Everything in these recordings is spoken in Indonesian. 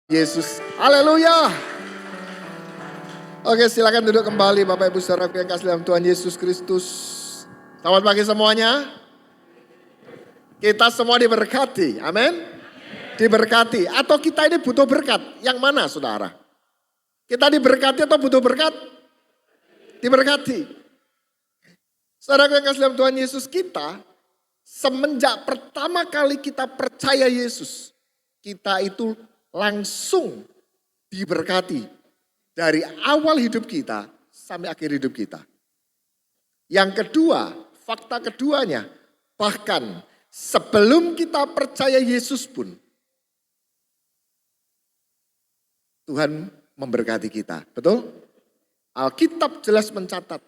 Yesus. Haleluya. Oke, silakan duduk kembali Bapak Ibu Saudara yang kasih dalam Tuhan Yesus Kristus. Selamat pagi semuanya. Kita semua diberkati. Amin. Diberkati. Atau kita ini butuh berkat. Yang mana saudara? Kita diberkati atau butuh berkat? Diberkati. Saudara yang kasih dalam Tuhan Yesus, kita semenjak pertama kali kita percaya Yesus, kita itu langsung diberkati dari awal hidup kita sampai akhir hidup kita. Yang kedua, fakta keduanya, bahkan sebelum kita percaya Yesus pun Tuhan memberkati kita. Betul? Alkitab jelas mencatat.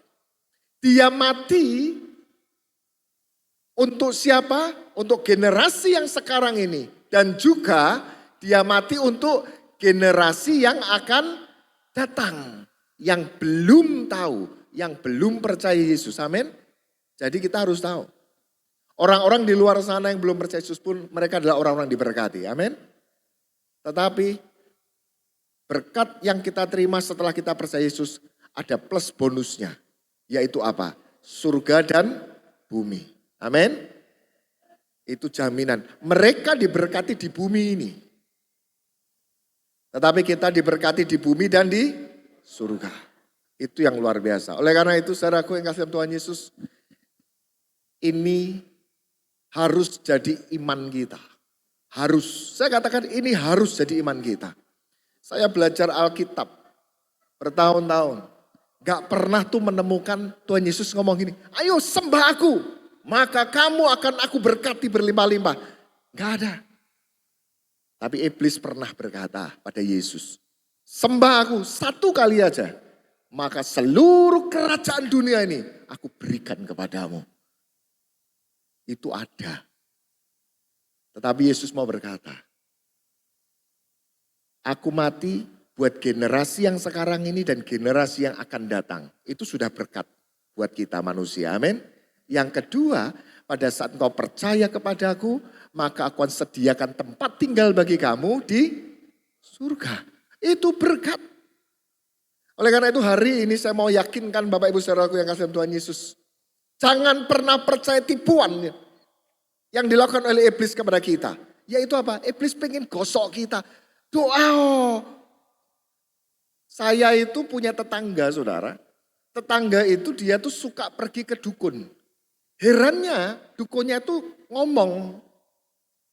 Dia mati untuk siapa? Untuk generasi yang sekarang ini. Dan juga dia mati untuk generasi yang akan datang. Yang belum tahu, yang belum percaya Yesus. Amin. Jadi kita harus tahu. Orang-orang di luar sana yang belum percaya Yesus pun mereka adalah orang-orang diberkati. Amin. Tetapi berkat yang kita terima setelah kita percaya Yesus ada plus bonusnya. Yaitu apa? Surga dan bumi. Amin. Itu jaminan. Mereka diberkati di bumi ini. Tetapi kita diberkati di bumi dan di surga. Itu yang luar biasa. Oleh karena itu saudaraku yang kasih Tuhan Yesus, ini harus jadi iman kita. Harus. Saya katakan ini harus jadi iman kita. Saya belajar Alkitab bertahun-tahun. Gak pernah tuh menemukan Tuhan Yesus ngomong gini, ayo sembah aku, maka kamu akan aku berkati berlimpah-limpah. Gak ada. Tapi iblis pernah berkata pada Yesus, sembah aku satu kali aja, maka seluruh kerajaan dunia ini aku berikan kepadamu. Itu ada. Tetapi Yesus mau berkata, aku mati buat generasi yang sekarang ini dan generasi yang akan datang. Itu sudah berkat buat kita manusia. Amin. Yang kedua, pada saat engkau percaya kepadaku, maka aku akan sediakan tempat tinggal bagi kamu di surga. Itu berkat. Oleh karena itu hari ini saya mau yakinkan Bapak Ibu Saudaraku yang kasih Tuhan Yesus. Jangan pernah percaya tipuan yang dilakukan oleh iblis kepada kita. Yaitu apa? Iblis pengen gosok kita. Doa. Saya itu punya tetangga saudara. Tetangga itu dia tuh suka pergi ke dukun. Herannya dukunnya tuh ngomong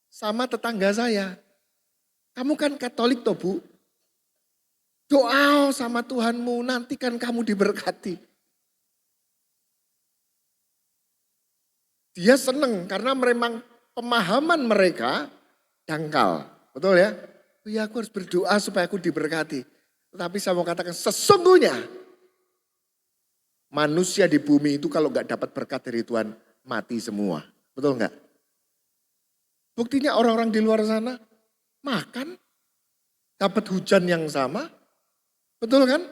sama tetangga saya. Kamu kan Katolik toh bu? Doa sama Tuhanmu nanti kan kamu diberkati. Dia seneng karena memang pemahaman mereka dangkal. Betul ya? Oh ya aku harus berdoa supaya aku diberkati. Tetapi saya mau katakan sesungguhnya manusia di bumi itu kalau gak dapat berkat dari Tuhan mati semua. Betul gak? Buktinya orang-orang di luar sana makan, dapat hujan yang sama. Betul kan?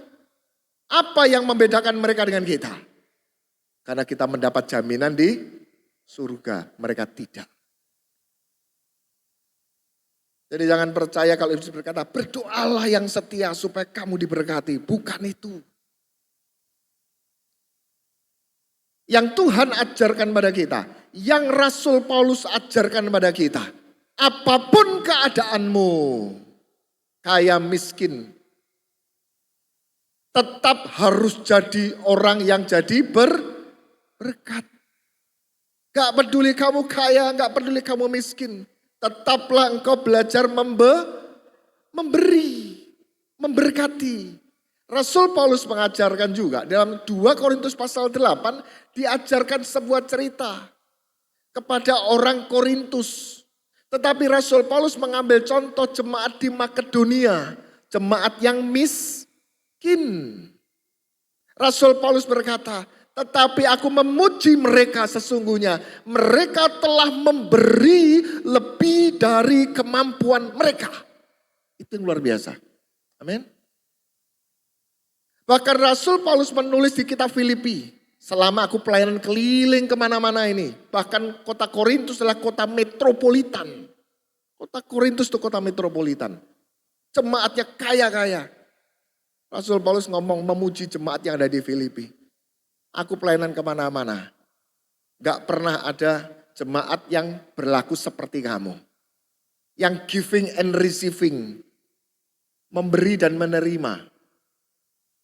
Apa yang membedakan mereka dengan kita? Karena kita mendapat jaminan di surga, mereka tidak. Jadi jangan percaya kalau Yesus berkata, berdoalah yang setia supaya kamu diberkati. Bukan itu. Yang Tuhan ajarkan pada kita. Yang Rasul Paulus ajarkan pada kita. Apapun keadaanmu, kaya miskin, tetap harus jadi orang yang jadi berkat. Gak peduli kamu kaya, gak peduli kamu miskin. Tetaplah engkau belajar memberi, memberkati. Rasul Paulus mengajarkan juga dalam 2 Korintus pasal 8 diajarkan sebuah cerita kepada orang Korintus. Tetapi Rasul Paulus mengambil contoh jemaat di Makedonia, jemaat yang miskin. Rasul Paulus berkata, tetapi aku memuji mereka sesungguhnya. Mereka telah memberi lebih dari kemampuan mereka. Itu yang luar biasa. Amin. Bahkan Rasul Paulus menulis di kitab Filipi. Selama aku pelayanan keliling kemana-mana ini. Bahkan kota Korintus adalah kota metropolitan. Kota Korintus itu kota metropolitan. Jemaatnya kaya-kaya. Rasul Paulus ngomong memuji jemaat yang ada di Filipi. Aku pelayanan kemana-mana. Gak pernah ada jemaat yang berlaku seperti kamu. Yang giving and receiving. Memberi dan menerima.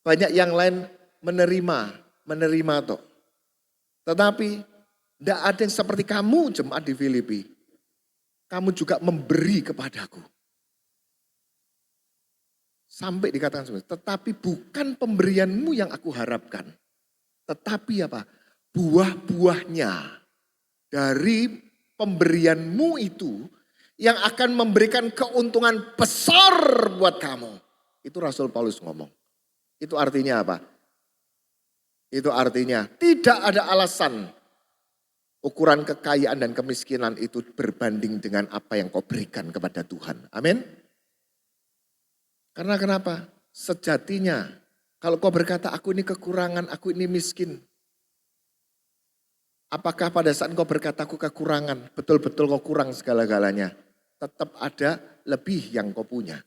Banyak yang lain menerima toh. Tetapi tidak ada yang seperti kamu jemaat di Filipi. Kamu juga memberi kepadaku. Sampai dikatakan seperti itu. Tetapi bukan pemberianmu yang aku harapkan. Tetapi apa? Buah-buahnya dari pemberianmu itu yang akan memberikan keuntungan besar buat kamu. Itu Rasul Paulus ngomong. Itu artinya apa? Itu artinya tidak ada alasan ukuran kekayaan dan kemiskinan itu berbanding dengan apa yang kau berikan kepada Tuhan. Amin. Karena kenapa? Sejatinya kalau kau berkata aku ini kekurangan, aku ini miskin. Apakah pada saat kau berkata aku kekurangan, betul-betul kau kurang segala-galanya. Tetap ada lebih yang kau punya.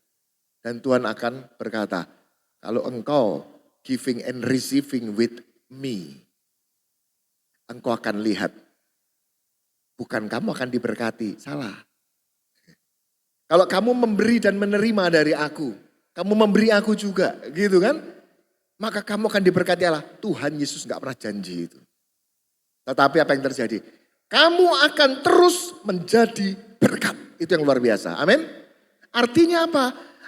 Dan Tuhan akan berkata, kalau engkau giving and receiving with me, engkau akan lihat. Bukan kamu akan diberkati, salah. Kalau kamu memberi dan menerima dari aku, kamu memberi aku juga, gitu kan? Maka kamu akan diberkati Allah. Tuhan Yesus gak pernah janji itu. Tetapi apa yang terjadi? Kamu akan terus menjadi berkat. Itu yang luar biasa. Amin. Artinya apa?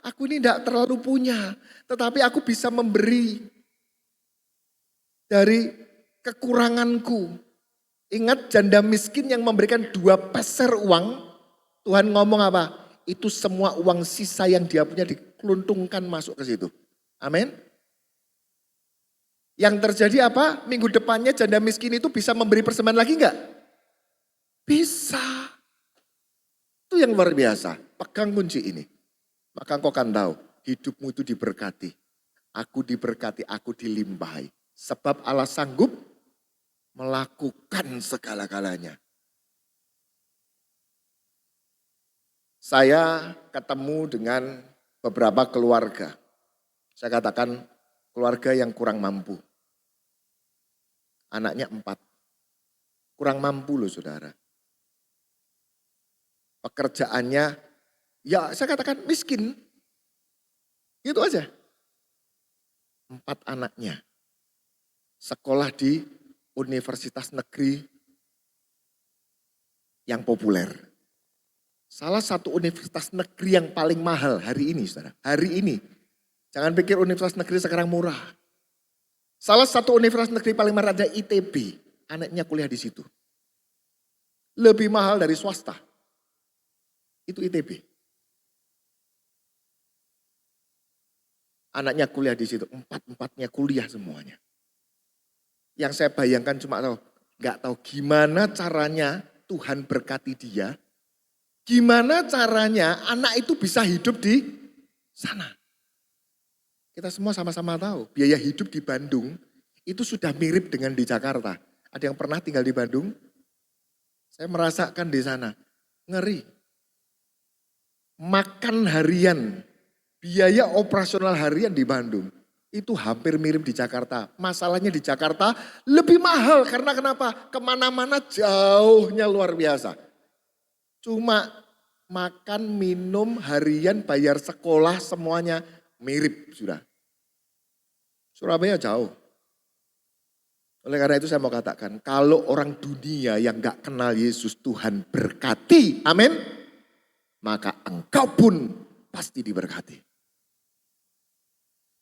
Aku ini tidak terlalu punya. Tetapi aku bisa memberi dari kekuranganku. Ingat janda miskin yang memberikan 2 peser uang. Tuhan ngomong apa? Itu semua uang sisa yang dia punya dikeluntungkan masuk ke situ. Amin. Yang terjadi apa? Minggu depannya janda miskin itu bisa memberi persembahan lagi enggak? Bisa. Itu yang luar biasa. Pegang kunci ini. Maka engkau akan tahu hidupmu itu diberkati. Aku diberkati, aku dilimpahi. Sebab Allah sanggup melakukan segala-galanya. Saya ketemu dengan beberapa keluarga. Saya katakan keluarga yang kurang mampu. Anaknya 4. Kurang mampu loh saudara. Pekerjaannya, ya saya katakan miskin. Gitu aja. 4 anaknya. Sekolah di universitas negeri yang populer. Salah satu universitas negeri yang paling mahal hari ini saudara. Hari ini. Jangan pikir universitas negeri sekarang murah. Salah satu universitas negeri paling mahal ada ITB. Anaknya kuliah di situ. Lebih mahal dari swasta. Itu ITB. Anaknya kuliah di situ. 4-4-nya kuliah semuanya. Yang saya bayangkan cuma nggak tahu gimana caranya Tuhan berkati dia. Gimana caranya anak itu bisa hidup di sana. Kita semua sama-sama tahu biaya hidup di Bandung itu sudah mirip dengan di Jakarta. Ada yang pernah tinggal di Bandung? Saya merasakan di sana. Ngeri. Makan harian, biaya operasional harian di Bandung. Itu hampir mirip di Jakarta. Masalahnya di Jakarta lebih mahal karena kenapa? Kemana-mana jauhnya luar biasa. Cuma makan, minum, harian, bayar sekolah semuanya mirip sudah. Surabaya jauh. Oleh karena itu saya mau katakan, kalau orang dunia yang gak kenal Yesus Tuhan berkati, amin. Maka engkau pun pasti diberkati.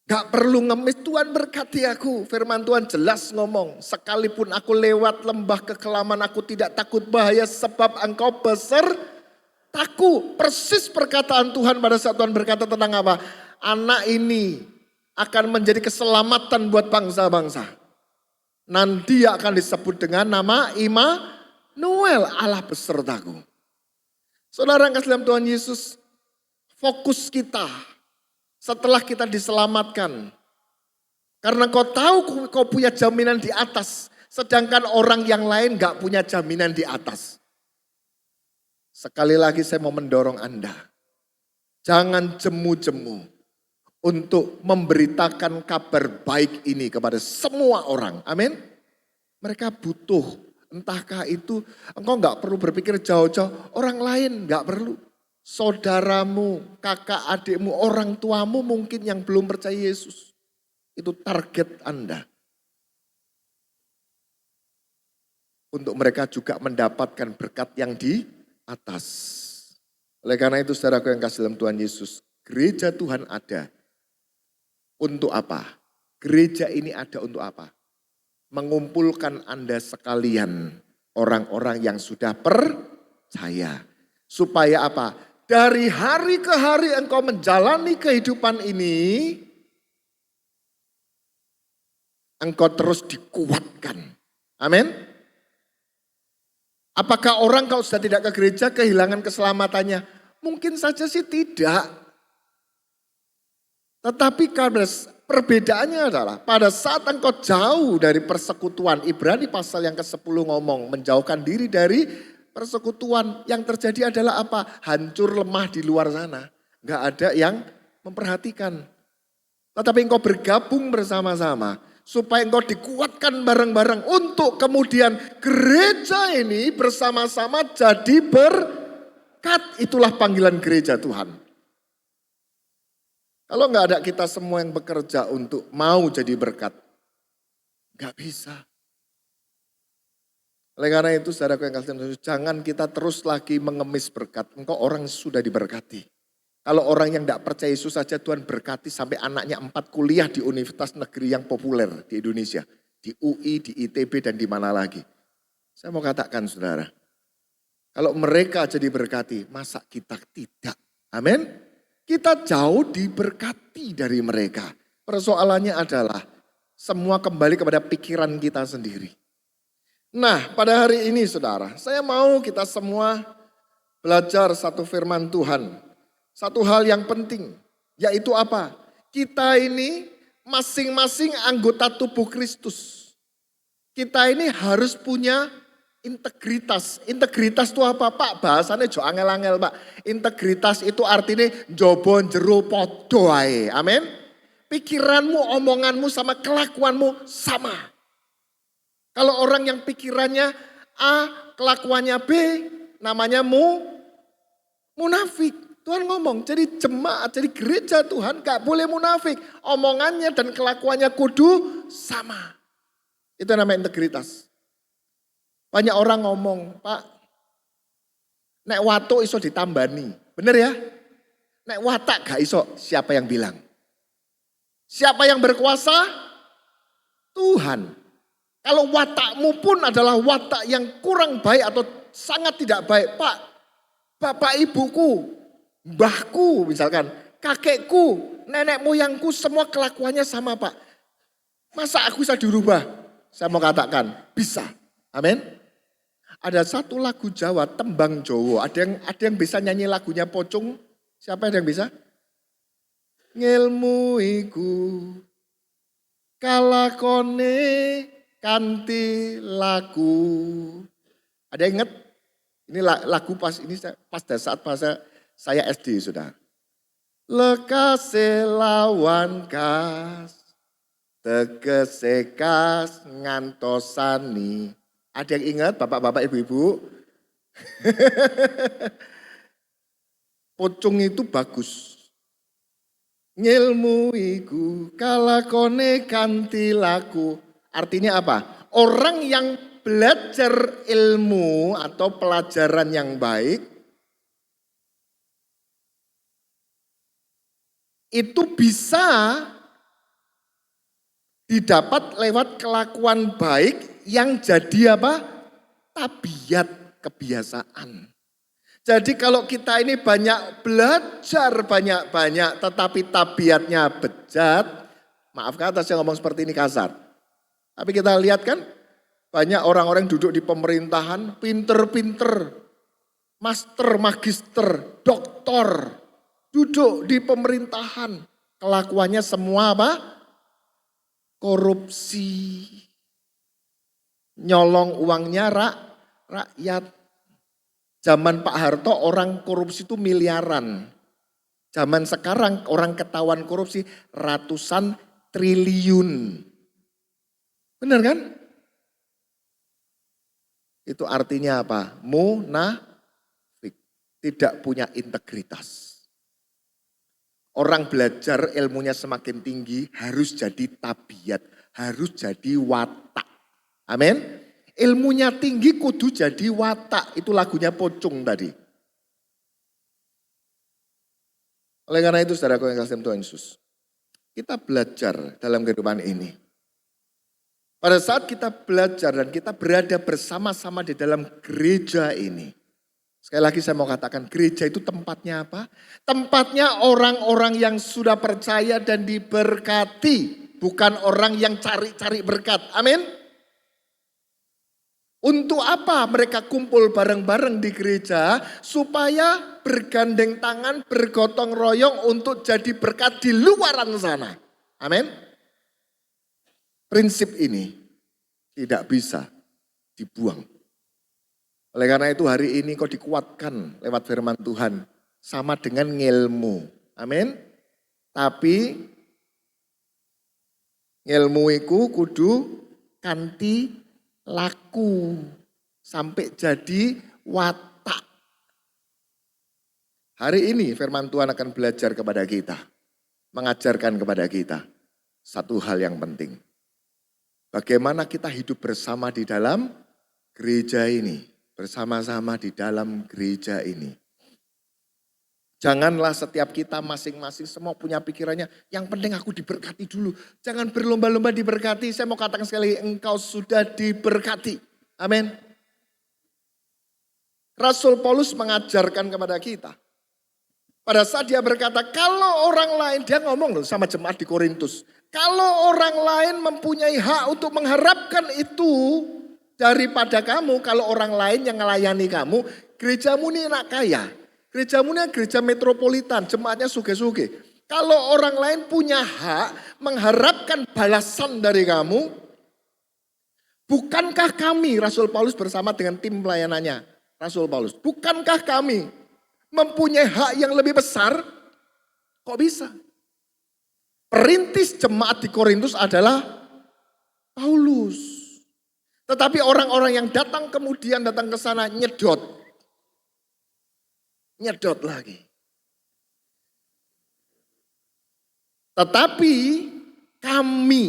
Gak perlu ngemis, Tuhan berkati aku. Firman Tuhan jelas ngomong, sekalipun aku lewat lembah kekelaman aku tidak takut bahaya sebab engkau besertaku. Persis perkataan Tuhan pada saat Tuhan berkata tentang apa? Anak ini akan menjadi keselamatan buat bangsa-bangsa. Nanti akan disebut dengan nama Immanuel, Allah besertaku. Saudara yang kasih dalam Tuhan Yesus, fokus kita setelah kita diselamatkan. Karena kau tahu kau punya jaminan di atas. Sedangkan orang yang lain gak punya jaminan di atas. Sekali lagi saya mau mendorong Anda. Jangan jemu-jemu untuk memberitakan kabar baik ini kepada semua orang. Amin. Mereka butuh, entahkah itu engkau nggak perlu berpikir jauh-jauh, orang lain nggak perlu. Saudaramu, kakak adikmu, orang tuamu mungkin yang belum percaya Yesus. Itu target Anda. Untuk mereka juga mendapatkan berkat yang di atas. Oleh karena itu saudaraku yang kasih dalam Tuhan Yesus, gereja Tuhan ada. Untuk apa? Gereja ini ada untuk apa? Mengumpulkan Anda sekalian, orang-orang yang sudah percaya. Supaya apa? Dari hari ke hari engkau menjalani kehidupan ini, engkau terus dikuatkan. Amin. Apakah orang kalau sudah tidak ke gereja kehilangan keselamatannya? Mungkin saja sih tidak. Tetapi karena perbedaannya adalah pada saat engkau jauh dari persekutuan, Ibrani pasal yang ke-10 ngomong menjauhkan diri dari persekutuan, yang terjadi adalah apa? Hancur lemah di luar sana. Gak ada yang memperhatikan. Tetapi engkau bergabung bersama-sama supaya engkau dikuatkan bareng-bareng untuk kemudian gereja ini bersama-sama jadi berkat. Itulah panggilan gereja Tuhan. Kalau nggak ada kita semua yang bekerja untuk mau jadi berkat, nggak bisa. Oleh karena itu saudaraku yang kasih Tuhan, jangan kita terus lagi mengemis berkat. Engkau orang sudah diberkati. Kalau orang yang tidak percaya Yesus saja Tuhan berkati sampai anaknya 4 kuliah di universitas negeri yang populer di Indonesia. Di UI, di ITB dan di mana lagi. Saya mau katakan saudara, kalau mereka jadi berkati, masa kita tidak? Amin. Kita jauh diberkati dari mereka. Persoalannya adalah semua kembali kepada pikiran kita sendiri. Nah pada hari ini saudara, saya mau kita semua belajar satu firman Tuhan. Satu hal yang penting, yaitu apa? Kita ini masing-masing anggota tubuh Kristus. Kita ini harus punya integritas. Integritas itu apa Pak? Bahasanya jo angel-angel Pak. Integritas itu artinya jobo jero podo ae. Amin. Pikiranmu, omonganmu sama kelakuanmu sama. Kalau orang yang pikirannya A, kelakuannya B, namanya munafik. Tuhan ngomong, jadi jemaat, jadi gereja Tuhan gak boleh munafik. Omongannya dan kelakuannya kudu sama. Itu namanya integritas. Banyak orang ngomong, Pak, nek watuk iso ditambani. Bener ya? Nek watak gak iso, siapa yang bilang? Siapa yang berkuasa? Tuhan. Kalau watakmu pun adalah watak yang kurang baik atau sangat tidak baik. Pak, bapak ibuku, mbahku misalkan, kakekku, nenek moyangku semua kelakuannya sama Pak. Masa aku bisa dirubah? Saya mau katakan, bisa. Amin. Ada satu lagu Jawa, Tembang Jowo. Ada yang bisa nyanyi lagunya Pocong? Siapa yang bisa? Ngilmu iku kalakone kanthi laku. Ada yang ingat? Ini lagu pas pada saat saya SD sudah. Lekase lawan kas, tegese kas ngantosani. Ada yang ingat bapak-bapak ibu-ibu? Pocong itu bagus. Ngilmu iku kalakone kanthi laku. Artinya apa? Orang yang belajar ilmu atau pelajaran yang baik itu bisa didapat lewat kelakuan baik yang jadi apa? Tabiat, kebiasaan. Jadi kalau kita ini banyak belajar banyak-banyak tetapi tabiatnya bejat, maaf kata saya ngomong seperti ini kasar. Tapi kita lihat kan banyak orang-orang duduk di pemerintahan pinter-pinter, master, magister, doktor, duduk di pemerintahan. Kelakuannya semua apa? Korupsi. Nyolong uangnya rakyat. Zaman Pak Harto orang korupsi itu miliaran. Zaman sekarang orang ketahuan korupsi ratusan triliun. Benar kan? Itu artinya apa? Munafik. Tidak punya integritas. Orang belajar ilmunya semakin tinggi harus jadi tabiat, harus jadi watak. Amin. Ilmunya tinggi kudu jadi watak. Itu lagunya Pocong tadi. Oleh karena itu saudaraku yang kasih Tuhan Yesus, kita belajar dalam kehidupan ini. Pada saat kita belajar dan kita berada bersama-sama di dalam gereja ini. Sekali lagi saya mau katakan gereja itu tempatnya apa? Tempatnya orang-orang yang sudah percaya dan diberkati. Bukan orang yang cari-cari berkat. Amin. Untuk apa mereka kumpul bareng-bareng di gereja? Supaya bergandeng tangan, bergotong royong untuk jadi berkat di luaran sana. Amin. Prinsip ini tidak bisa dibuang. Oleh karena itu hari ini kau dikuatkan lewat firman Tuhan. Sama dengan ngilmu. Amin. Tapi ngilmu iku kudu kanthi laku. Sampai jadi watak. Hari ini firman Tuhan akan belajar kepada kita. Mengajarkan kepada kita. Satu hal yang penting. Bagaimana kita hidup bersama di dalam gereja ini. Bersama-sama di dalam gereja ini. Janganlah setiap kita masing-masing semua punya pikirannya, yang penting aku diberkati dulu. Jangan berlomba-lomba diberkati. Saya mau katakan sekali, engkau sudah diberkati. Amin. Rasul Paulus mengajarkan kepada kita. Pada saat dia berkata, kalau orang lain, dia ngomong loh sama jemaat di Korintus. Kalau orang lain mempunyai hak untuk mengharapkan itu daripada kamu, kalau orang lain yang melayani kamu, gerejamu ini enak kaya. Gerejamu ini gereja metropolitan, jemaatnya suge-suge. Kalau orang lain punya hak mengharapkan balasan dari kamu, bukankah kami, Rasul Paulus bersama dengan tim pelayanannya, Rasul Paulus, bukankah kami mempunyai hak yang lebih besar? Kok bisa? Perintis jemaat di Korintus adalah Paulus. Tetapi orang-orang yang datang kemudian datang ke sana nyedot. Nyedot lagi. Tetapi kami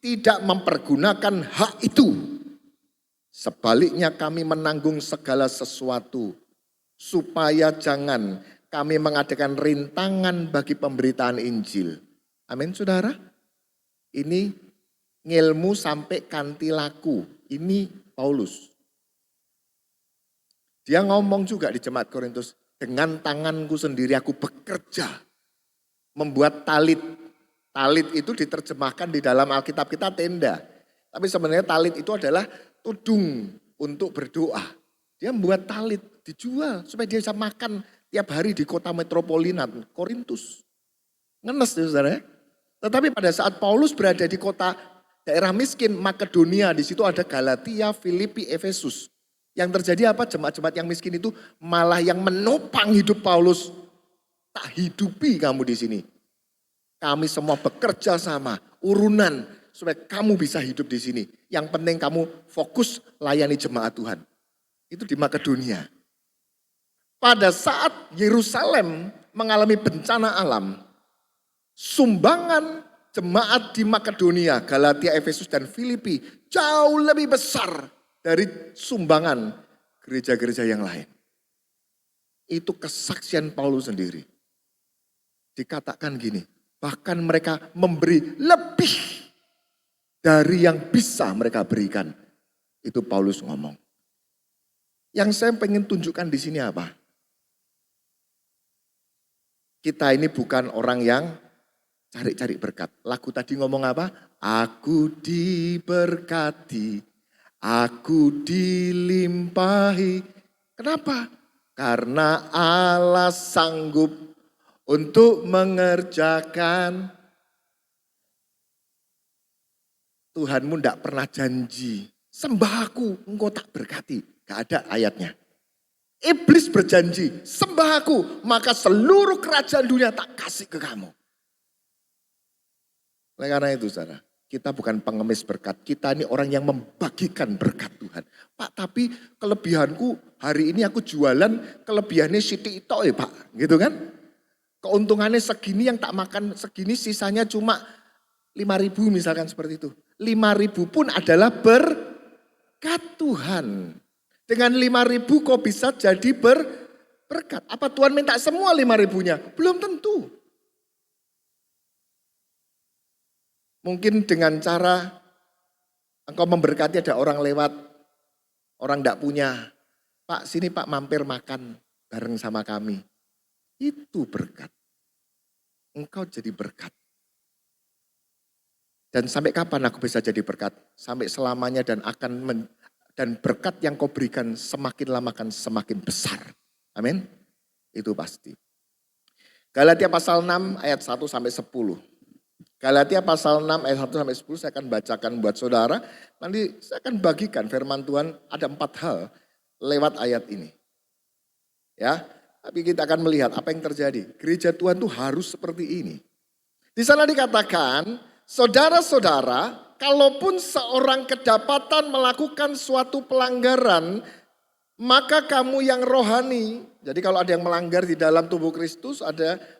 tidak mempergunakan hak itu. Sebaliknya kami menanggung segala sesuatu. Supaya jangan kami mengadakan rintangan bagi pemberitaan Injil. Amin saudara. Ini ngilmu sampai kanthi laku. Ini Paulus. Dia ngomong juga di jemaat Korintus. Dengan tanganku sendiri aku bekerja. Membuat talit. Talit itu diterjemahkan di dalam Alkitab kita tenda. Tapi sebenarnya talit itu adalah tudung untuk berdoa. Dia membuat talit, dijual supaya dia bisa makan tiap hari di kota metropolitan Korintus. Ngenes ya saudara. Tetapi pada saat Paulus berada di kota daerah miskin Makedonia, di situ ada Galatia, Filipi, Efesus. Yang terjadi apa? Jemaat-jemaat yang miskin itu malah yang menopang hidup Paulus. Tak hidupi kamu di sini. Kami semua bekerja sama, urunan supaya kamu bisa hidup di sini. Yang penting kamu fokus layani jemaat Tuhan. Itu di Makedonia. Pada saat Yerusalem mengalami bencana alam, sumbangan jemaat di Makedonia, Galatia, Efesus, dan Filipi jauh lebih besar dari sumbangan gereja-gereja yang lain. Itu kesaksian Paulus sendiri. Dikatakan gini, bahkan mereka memberi lebih dari yang bisa mereka berikan. Itu Paulus ngomong. Yang saya pengen tunjukkan di sini apa? Kita ini bukan orang yang cari-cari berkat. Lagu tadi ngomong apa? Aku diberkati, aku dilimpahi. Kenapa? Karena Allah sanggup untuk mengerjakan. Tuhanmu tidak pernah janji, sembah aku, engkau tak berkati. Gak ada ayatnya. Iblis berjanji, sembah aku, maka seluruh kerajaan dunia tak kasih ke kamu. Oleh karena itu saudara, kita bukan pengemis berkat, kita ini orang yang membagikan berkat Tuhan. Pak, tapi kelebihanku hari ini aku jualan, kelebihannya siti itu ya Pak, gitu kan. Keuntungannya segini, yang tak makan segini, sisanya cuma 5.000 misalkan seperti itu. 5.000 pun adalah berkat Tuhan. Dengan 5.000 kok bisa jadi berkat. Apa Tuhan minta semua 5.000-nya? Belum tentu. Mungkin dengan cara engkau memberkati, ada orang lewat, orang tidak punya. Pak, sini Pak mampir makan bareng sama kami. Itu berkat. Engkau jadi berkat. Dan sampai kapan aku bisa jadi berkat? Sampai selamanya, dan dan berkat yang kau berikan semakin lama akan semakin besar. Amin. Itu pasti. Galatia pasal 6 ayat 1 sampai 10. Galatia pasal 6 ayat 1 sampai 10 saya akan bacakan buat saudara. Nanti saya akan bagikan firman Tuhan, ada 4 hal lewat ayat ini. Ya, tapi kita akan melihat apa yang terjadi. Gereja Tuhan itu harus seperti ini. Di sana dikatakan, saudara-saudara, kalaupun seorang kedapatan melakukan suatu pelanggaran, maka kamu yang rohani, jadi kalau ada yang melanggar di dalam tubuh Kristus,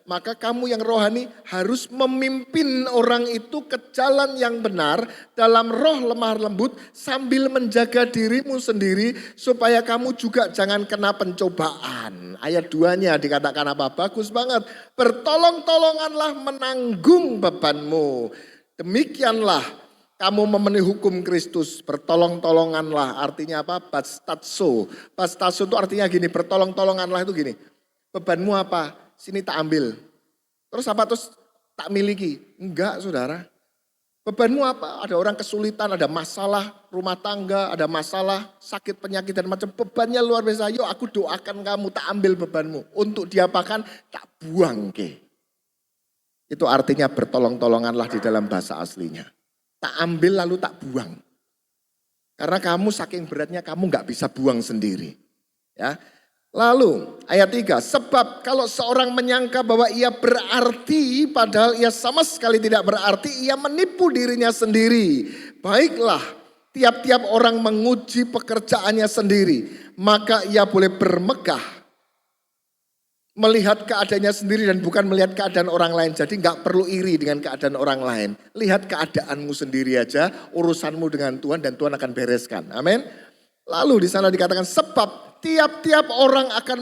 maka kamu yang rohani harus memimpin orang itu ke jalan yang benar dalam roh lemah lembut sambil menjaga dirimu sendiri supaya kamu juga jangan kena pencobaan. Ayat 2-nya dikatakan apa? Bagus banget. Bertolong-tolonganlah menanggung bebanmu. Demikianlah kamu memenuhi hukum Kristus, bertolong-tolonganlah. Artinya apa? Bastazo. Bastazo itu artinya gini, bertolong-tolonganlah itu gini. Bebanmu apa? Sini tak ambil. Terus apa? Terus tak miliki. Enggak saudara. Bebanmu apa? Ada orang kesulitan, ada masalah rumah tangga, ada masalah sakit, penyakit dan macam. Bebannya luar biasa. Yuk aku doakan kamu, tak ambil bebanmu. Untuk diapakan? Tak buang ke. Itu artinya bertolong-tolonganlah di dalam bahasa aslinya. Tak ambil lalu tak buang. Karena kamu saking beratnya kamu gak bisa buang sendiri. Ya. Lalu ayat 3. Sebab kalau seorang menyangka bahwa ia berarti padahal ia sama sekali tidak berarti, ia menipu dirinya sendiri. Baiklah, tiap-tiap orang menguji pekerjaannya sendiri, maka ia boleh bermegah melihat keadaannya sendiri dan bukan melihat keadaan orang lain. Jadi nggak perlu iri dengan keadaan orang lain. Lihat keadaanmu sendiri aja, urusanmu dengan Tuhan dan Tuhan akan bereskan. Amin. Lalu di sana dikatakan sebab tiap-tiap orang akan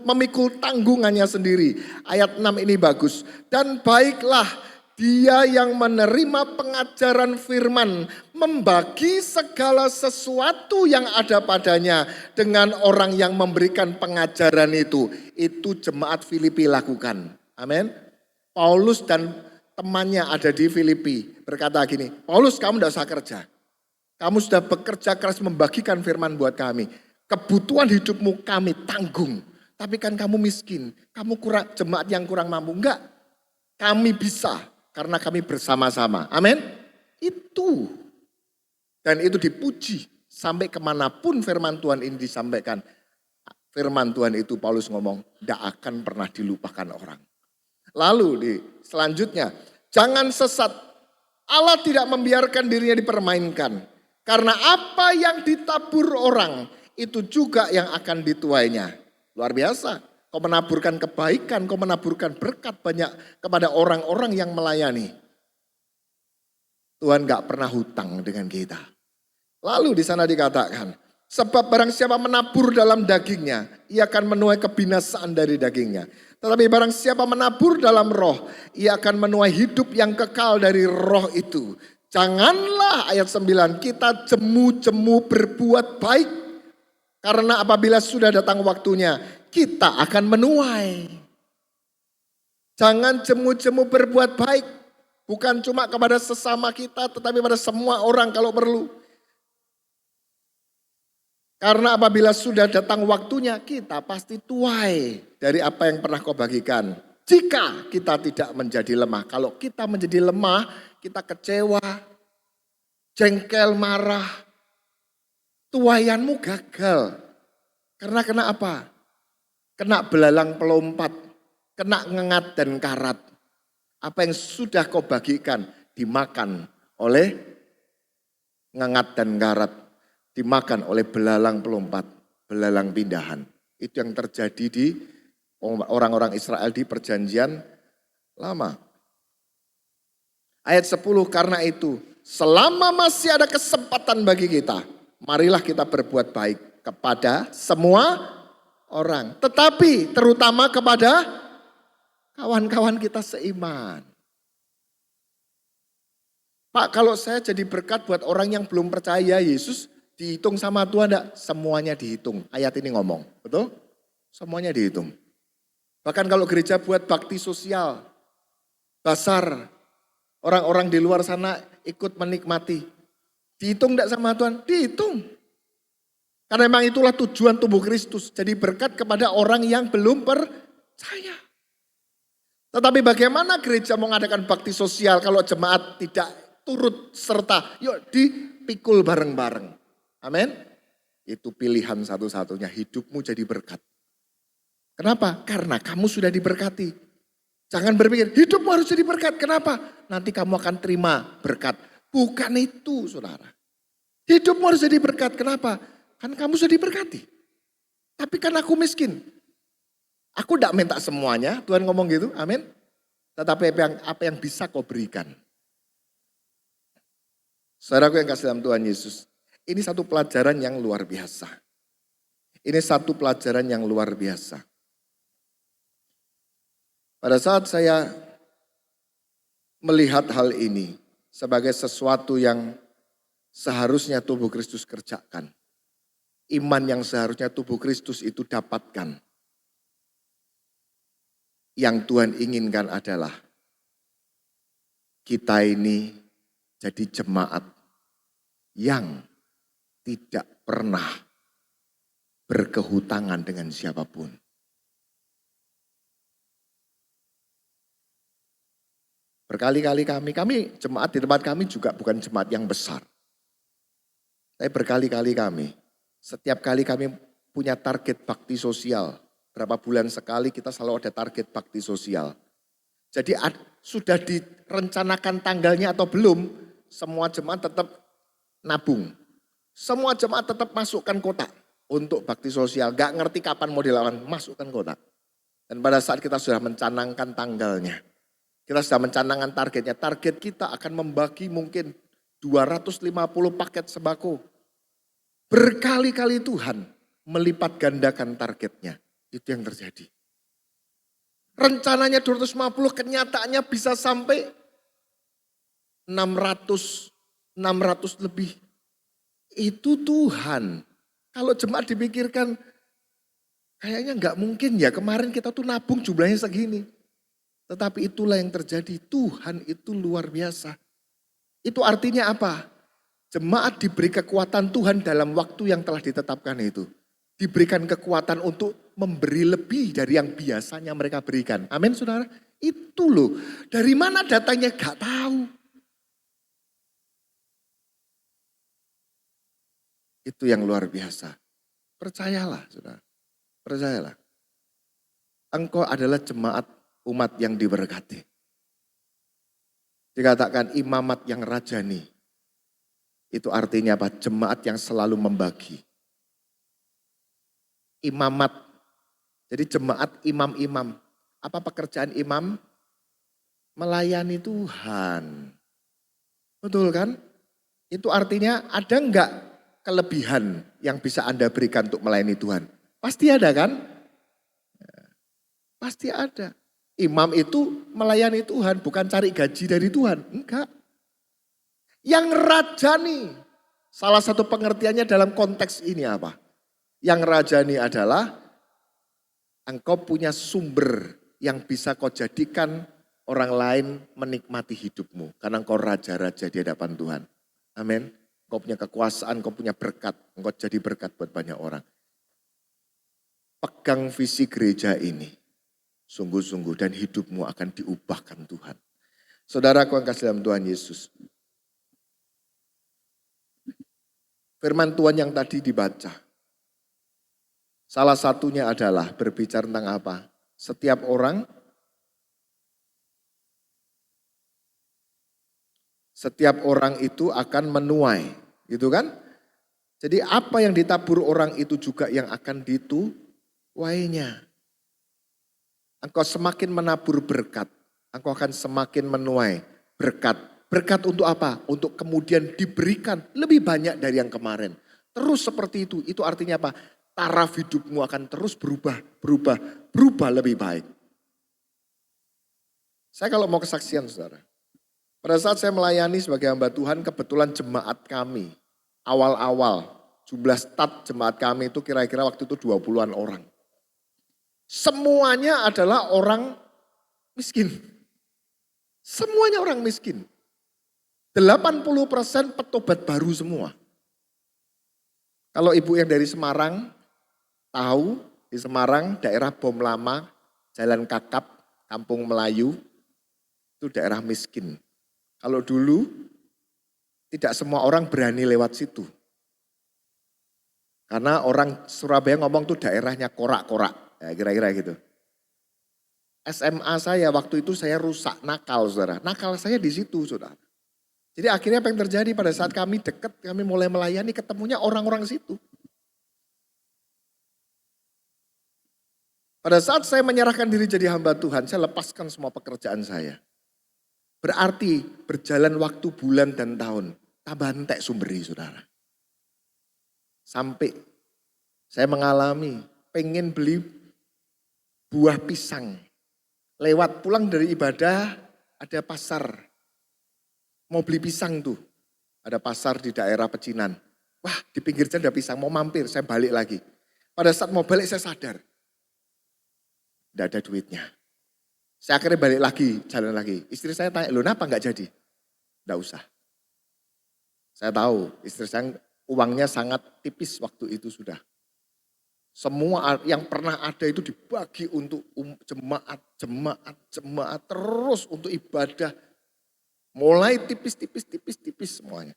memikul tanggungannya sendiri. Ayat 6 ini bagus. Dan baiklah dia yang menerima pengajaran firman membagi segala sesuatu yang ada padanya dengan orang yang memberikan pengajaran itu. Itu jemaat Filipi lakukan. Amin. Paulus dan temannya ada di Filipi berkata gini, Paulus kamu tidak usah kerja. Kamu sudah bekerja keras membagikan firman buat kami. Kebutuhan hidupmu kami tanggung. Tapi kan kamu miskin, kamu jemaat yang kurang mampu. Enggak, kami bisa. Karena kami bersama-sama. Amin. Itu. Dan itu dipuji. Sampai kemanapun firman Tuhan ini disampaikan. Firman Tuhan itu Paulus ngomong. Tidak akan pernah dilupakan orang. Lalu selanjutnya. Jangan sesat. Allah tidak membiarkan dirinya dipermainkan. Karena apa yang ditabur orang. Itu juga yang akan dituainya. Luar biasa. Kau menaburkan kebaikan, kau menaburkan berkat banyak kepada orang-orang yang melayani. Tuhan gak pernah hutang dengan kita. Lalu di sana dikatakan, sebab barang siapa menabur dalam dagingnya, ia akan menuai kebinasaan dari dagingnya. Tetapi barang siapa menabur dalam roh, ia akan menuai hidup yang kekal dari roh itu. Janganlah ayat 9, kita jemu-jemu berbuat baik. Karena apabila sudah datang waktunya, kita akan menuai. Jangan jemu-jemu berbuat baik. Bukan cuma kepada sesama kita, tetapi pada semua orang kalau perlu. Karena apabila sudah datang waktunya, kita pasti tuai dari apa yang pernah kau bagikan. Jika kita tidak menjadi lemah. Kalau kita menjadi lemah, kita kecewa, jengkel, marah. Tuaianmu gagal. Karena kena apa? Kena belalang pelompat, kena ngengat dan karat. Apa yang sudah kau bagikan dimakan oleh ngengat dan karat. Dimakan oleh belalang pelompat, belalang pindahan. Itu yang terjadi di orang-orang Israel di perjanjian lama. Ayat 10, karena itu selama masih ada kesempatan bagi kita, marilah kita berbuat baik kepada semua orang. Tetapi terutama kepada kawan-kawan kita seiman. Pak, kalau saya jadi berkat buat orang yang belum percaya Yesus, dihitung sama Tuhan enggak? Semuanya dihitung. Ayat ini ngomong, betul? Semuanya dihitung. Bahkan kalau gereja buat bakti sosial, basar, orang-orang di luar sana ikut menikmati. Dihitung enggak sama Tuhan? Dihitung. Karena memang itulah tujuan tubuh Kristus. Jadi berkat kepada orang yang belum percaya. Tetapi bagaimana gereja mengadakan bakti sosial kalau jemaat tidak turut serta? Yuk dipikul bareng-bareng. Amin. Itu pilihan satu-satunya, hidupmu jadi berkat. Kenapa? Karena kamu sudah diberkati. Jangan berpikir hidupmu harus jadi berkat. Kenapa? Nanti kamu akan terima berkat. Bukan itu, saudara. Hidupmu harus jadi berkat. Kenapa? Kan kamu sudah diberkati. Tapi kan aku miskin. Aku tidak minta semuanya, Tuhan ngomong gitu, amin. Tetapi apa yang bisa kau berikan. Saudaraku yang kasih dalam Tuhan Yesus, ini satu pelajaran yang luar biasa. Ini satu pelajaran yang luar biasa. Pada saat saya melihat hal ini sebagai sesuatu yang seharusnya tubuh Kristus kerjakan. Iman yang seharusnya tubuh Kristus itu dapatkan. Yang Tuhan inginkan adalah kita ini jadi jemaat yang tidak pernah berkehutangan dengan siapapun. Berkali-kali kami jemaat di tempat kami juga bukan jemaat yang besar. Tapi berkali-kali setiap kali kami punya target bakti sosial. Berapa bulan sekali kita selalu ada target bakti sosial. Jadi sudah direncanakan tanggalnya atau belum, semua jemaat tetap nabung. Semua jemaat tetap masukkan kotak untuk bakti sosial. Gak ngerti kapan mau dilakukan, masukkan kotak. Dan pada saat kita sudah mencanangkan tanggalnya, kita sudah mencanangkan targetnya. Target kita akan membagi mungkin 250 paket sembako. Berkali-kali Tuhan melipat gandakan targetnya. Itu yang terjadi. Rencananya 250, kenyataannya bisa sampai 600 lebih. Itu Tuhan. Kalau jemaat dipikirkan, kayaknya nggak mungkin ya, kemarin kita tuh nabung jumlahnya segini. Tetapi itulah yang terjadi, Tuhan itu luar biasa. Itu artinya apa? Jemaat diberi kekuatan Tuhan dalam waktu yang telah ditetapkan itu. Diberikan kekuatan untuk memberi lebih dari yang biasanya mereka berikan. Amin saudara. Itu loh. Dari mana datanya gak tahu. Itu yang luar biasa. Percayalah saudara. Percayalah. Engkau adalah jemaat umat yang diberkati. Dikatakan imamat yang rajani. Itu artinya apa? Jemaat yang selalu membagi. Imamat. Jadi jemaat imam-imam. Apa pekerjaan imam? Melayani Tuhan. Betul kan? Itu artinya ada enggak kelebihan yang bisa Anda berikan untuk melayani Tuhan? Pasti ada kan? Pasti ada. Imam itu melayani Tuhan, bukan cari gaji dari Tuhan. Enggak. Yang rajani. Salah satu pengertiannya dalam konteks ini apa? Yang rajani adalah engkau punya sumber yang bisa kau jadikan orang lain menikmati hidupmu. Karena engkau raja-raja di hadapan Tuhan. Amin. Engkau punya kekuasaan, engkau punya berkat. Engkau jadi berkat buat banyak orang. Pegang visi gereja ini. Sungguh-sungguh dan hidupmu akan diubahkan Tuhan. Saudaraku yang kasih dalam Tuhan Yesus. Firman Tuhan yang tadi dibaca. Salah satunya adalah berbicara tentang apa? Setiap orang itu akan menuai, gitu kan? Jadi apa yang ditabur orang itu juga yang akan dituainya. Engkau semakin menabur berkat, engkau akan semakin menuai berkat. Berkat untuk apa? Untuk kemudian diberikan lebih banyak dari yang kemarin. Terus seperti itu artinya apa? Taraf hidupmu akan terus berubah lebih baik. Saya kalau mau kesaksian saudara. Pada saat saya melayani sebagai hamba Tuhan, kebetulan jemaat kami awal-awal jumlah start jemaat kami itu kira-kira waktu itu 20-an orang. Semuanya adalah orang miskin. Semuanya orang miskin. 80% petobat baru semua. Kalau ibu yang dari Semarang tahu, di Semarang daerah Bom Lama, Jalan Kakap, Kampung Melayu, itu daerah miskin. Kalau dulu tidak semua orang berani lewat situ. Karena orang Surabaya ngomong tuh daerahnya korak-korak, ya kira-kira gitu. SMA saya waktu itu saya rusak nakal saudara. Nakal saya di situ saudara. Jadi akhirnya apa yang terjadi pada saat kami dekat, kami mulai melayani ketemunya orang-orang situ. Pada saat saya menyerahkan diri jadi hamba Tuhan, saya lepaskan semua pekerjaan saya. Berarti berjalan waktu bulan dan tahun, tambah entek sumberi saudara. Sampai saya mengalami pengen beli buah pisang. Lewat pulang dari ibadah ada pasar. Mau beli pisang tuh. Ada pasar di daerah Pecinan. Wah di pinggir jalan ada pisang, mau mampir, saya balik lagi. Pada saat mau balik saya sadar. Tidak ada duitnya. Saya akhirnya balik lagi, jalan lagi. Istri saya tanya, loh kenapa enggak jadi? Enggak usah. Saya tahu istri saya uangnya sangat tipis waktu itu sudah. Semua yang pernah ada itu dibagi untuk jemaat terus untuk ibadah. Mulai tipis semuanya.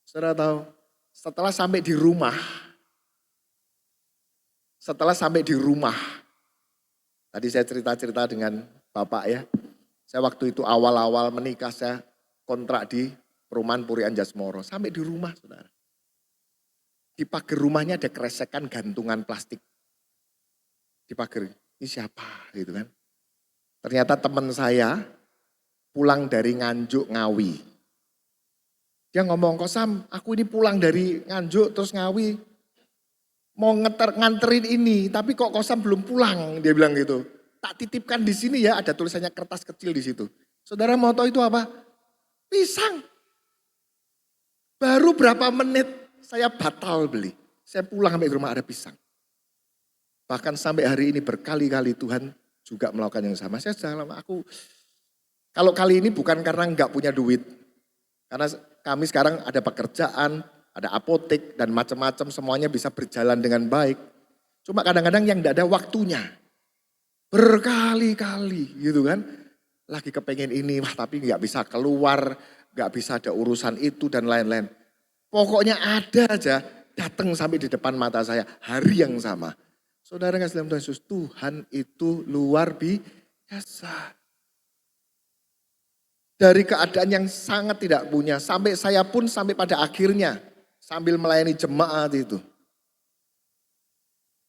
Saudara tahu, setelah sampai di rumah, tadi saya cerita-cerita dengan Bapak ya. Saya waktu itu awal-awal menikah saya kontrak di perumahan Puri Anjasmoro. Sampai di rumah saudara. Di pagar rumahnya ada keresekan gantungan plastik. Di pagar, ini siapa gitu kan. Ternyata teman saya pulang dari Nganjuk Ngawi. Dia ngomong, Kosam aku ini pulang dari Nganjuk terus Ngawi. Mau nganterin ini tapi kok Kosam belum pulang. Dia bilang gitu. Tak titipkan di sini ya, ada tulisannya kertas kecil di situ. Saudara mau tahu itu apa? Pisang. Baru berapa menit saya batal beli. Saya pulang sampai ke rumah ada pisang. Bahkan sampai hari ini berkali-kali Tuhan juga melakukan yang sama. Saya dalam kalau kali ini bukan karena enggak punya duit. Karena kami sekarang ada pekerjaan, ada apotek dan macam-macam semuanya bisa berjalan dengan baik. Cuma kadang-kadang yang enggak ada waktunya. Berkali-kali gitu kan. Lagi kepengen ini, wah tapi nggak bisa keluar, nggak bisa ada urusan itu dan lain-lain. Pokoknya ada aja, datang sampai di depan mata saya hari yang sama. Saudara kasih dalam Tuhan Yesus, Tuhan itu luar biasa. Dari keadaan yang sangat tidak punya, sampai saya pun sampai pada akhirnya sambil melayani jemaat itu.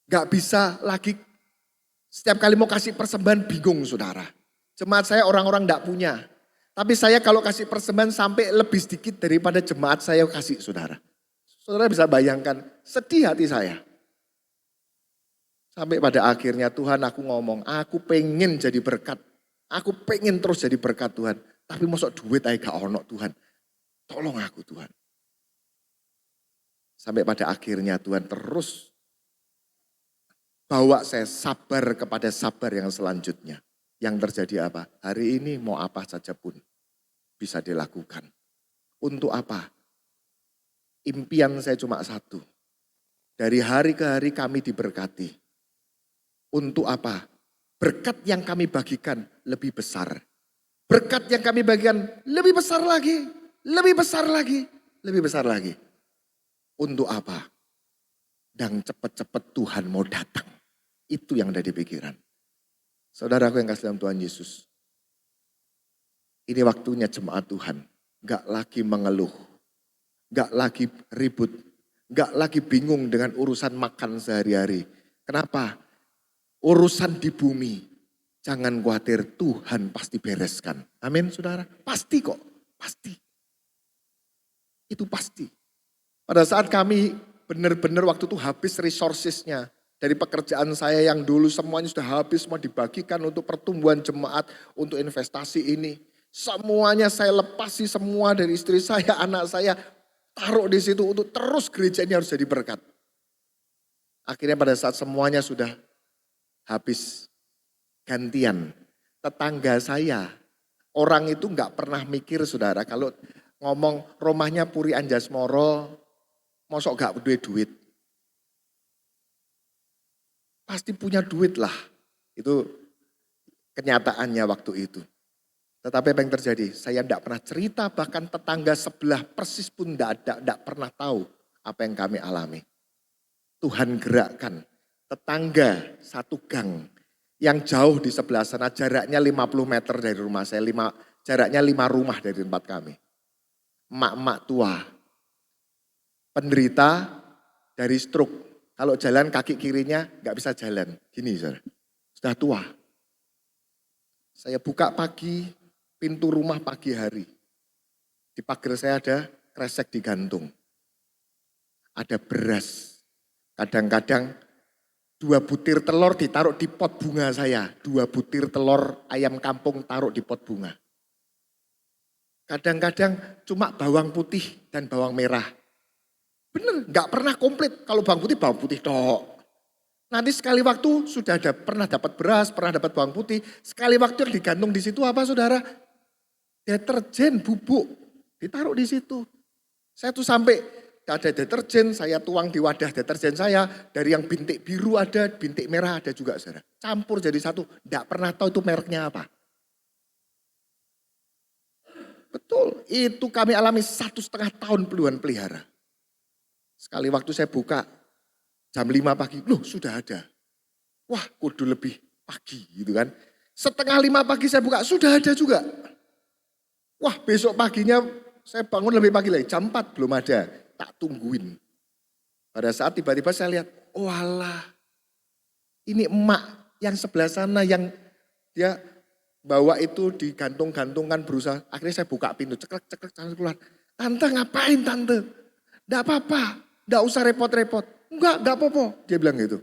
Gak bisa lagi, setiap kali mau kasih persembahan bingung saudara. Jemaat saya orang-orang gak punya. Tapi saya kalau kasih persembahan sampai lebih sedikit daripada jemaat saya kasih saudara. Saudara bisa bayangkan sedih hati saya. Sampai pada akhirnya Tuhan aku ngomong, aku pengen jadi berkat. Aku pengen terus jadi berkat Tuhan. Tapi masuk duit aja gak ono Tuhan. Tolong aku Tuhan. Sampai pada akhirnya Tuhan terus bawa saya sabar kepada sabar yang selanjutnya. Yang terjadi apa? Hari ini mau apa saja pun bisa dilakukan. Untuk apa? Impian saya cuma satu. Dari hari ke hari kami diberkati. Untuk apa? Berkat yang kami bagikan lebih besar. Berkat yang kami bagikan lebih besar lagi. Lebih besar lagi. Lebih besar lagi. Untuk apa? dan cepet-cepet Tuhan mau datang. Itu yang ada di pikiran. Saudaraku yang kasih dalam Tuhan Yesus. Ini waktunya jemaat Tuhan. Gak lagi mengeluh. Gak lagi ribut. Gak lagi bingung dengan urusan makan sehari-hari. Kenapa? Urusan di bumi. Jangan khawatir, Tuhan pasti bereskan. Amin saudara. Pasti kok. Pasti. Itu pasti. Pada saat kami benar-benar waktu itu habis resourcesnya. Dari pekerjaan saya yang dulu semuanya sudah habis. Semua dibagikan untuk pertumbuhan jemaat. Untuk investasi ini. Semuanya saya lepasi semua dari istri saya, anak saya. Taruh di situ untuk terus gereja ini harus jadi berkat. Akhirnya pada saat semuanya sudah habis. Gantian. Tetangga saya. Orang itu gak pernah mikir saudara. Kalau ngomong rumahnya Puri Anjasmoro. Mosok gak duit. Pasti punya duit lah. Itu kenyataannya waktu itu. Tetapi apa yang terjadi? Saya tidak pernah cerita, bahkan tetangga sebelah persis pun tidak pernah tahu apa yang kami alami. Tuhan gerakkan tetangga satu gang yang jauh di sebelah sana, jaraknya 50 meter dari rumah saya, jaraknya 5 rumah dari tempat kami. Emak-emak tua, penderita dari stroke. Kalau jalan kaki kirinya nggak bisa jalan, gini saudara, sudah tua. Saya buka pagi, pintu rumah pagi hari. Di pagar saya ada kresek digantung. Ada beras. Kadang-kadang 2 butir telur ditaruh di pot bunga saya. 2 butir telur ayam kampung taruh di pot bunga. Kadang-kadang cuma bawang putih dan bawang merah. Bener, gak pernah komplit. Kalau bawang putih tok. Nanti sekali waktu sudah ada pernah dapat beras, pernah dapat bawang putih. Sekali waktu yang digantung di situ apa saudara? Deterjen bubuk ditaruh di situ. Saya tuh sampai ada deterjen, saya tuang di wadah deterjen saya. Dari yang bintik biru ada, bintik merah ada juga saudara. Campur jadi satu, tidak pernah tahu itu mereknya apa. Betul, itu kami alami 1,5 tahun puluhan pelihara. Sekali waktu saya buka jam 5 pagi, loh sudah ada. Wah kudu lebih pagi gitu kan. 4:30 pagi saya buka, sudah ada juga. Wah besok paginya saya bangun lebih pagi lagi, jam 4 belum ada, tak tungguin. Pada saat tiba-tiba saya lihat, oh alah, ini emak yang sebelah sana yang dia bawa itu digantung-gantungkan berusaha. Akhirnya saya buka pintu, ceklek, keluar. Tante ngapain tante? Enggak apa-apa, enggak usah repot-repot. Enggak apa-apa, dia bilang gitu.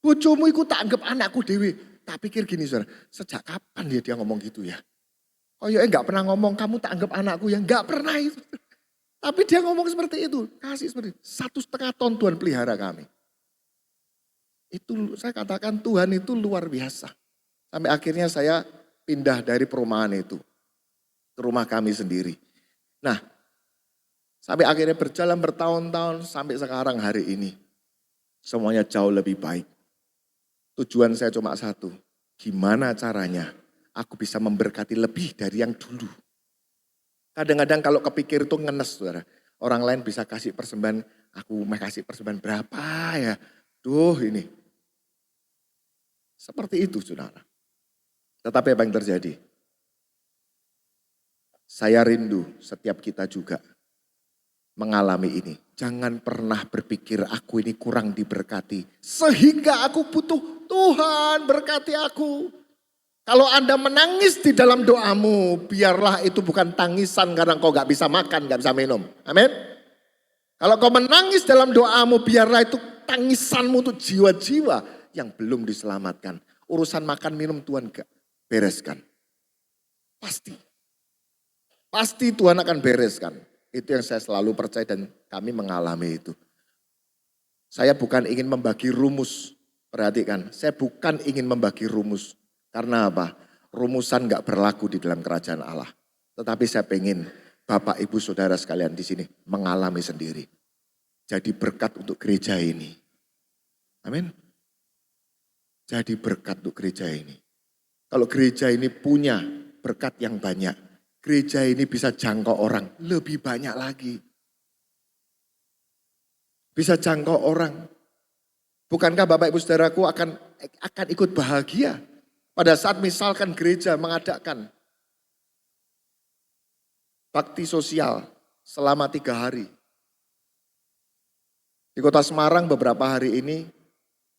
Bojomu iku tak anggap anakku dewi. Tak pikir gini saudara, sejak kapan dia ngomong gitu ya? Oh ya enggak pernah ngomong kamu tak anggap anakku ya, enggak pernah itu. Tapi dia ngomong seperti itu, kasih seperti itu. 1,5 tahun Tuhan pelihara kami. Itu saya katakan Tuhan itu luar biasa. Sampai akhirnya saya pindah dari perumahan itu ke rumah kami sendiri. Nah, sampai akhirnya berjalan bertahun-tahun sampai sekarang hari ini. Semuanya jauh lebih baik. Tujuan saya cuma satu, gimana caranya aku bisa memberkati lebih dari yang dulu. Kadang-kadang kalau kepikir itu ngenes saudara. Orang lain bisa kasih persembahan, aku mau kasih persembahan berapa ya. Duh ini. Seperti itu saudara. Tetapi apa yang terjadi? Saya rindu setiap kita juga mengalami ini. Jangan pernah berpikir aku ini kurang diberkati. Sehingga aku butuh Tuhan berkati aku. Kalau Anda menangis di dalam doamu, biarlah itu bukan tangisan karena kau gak bisa makan, gak bisa minum. Amin. Kalau kau menangis dalam doamu, biarlah itu tangisanmu untuk jiwa-jiwa yang belum diselamatkan. Urusan makan minum Tuhan gak bereskan. Pasti. Pasti Tuhan akan bereskan. Itu yang saya selalu percaya dan kami mengalami itu. Saya bukan ingin membagi rumus. Perhatikan, saya bukan ingin membagi rumus. Karena apa? Rumusan gak berlaku di dalam kerajaan Allah. Tetapi saya pengen Bapak Ibu Saudara sekalian di sini mengalami sendiri. Jadi berkat untuk gereja ini. Amin. Jadi berkat untuk gereja ini. Kalau gereja ini punya berkat yang banyak. Gereja ini bisa jangkau orang lebih banyak lagi. Bisa jangkau orang Bukankah Bapak Ibu Saudaraku akan ikut bahagia pada saat misalkan gereja mengadakan bakti sosial selama 3 hari. Di kota Semarang beberapa hari ini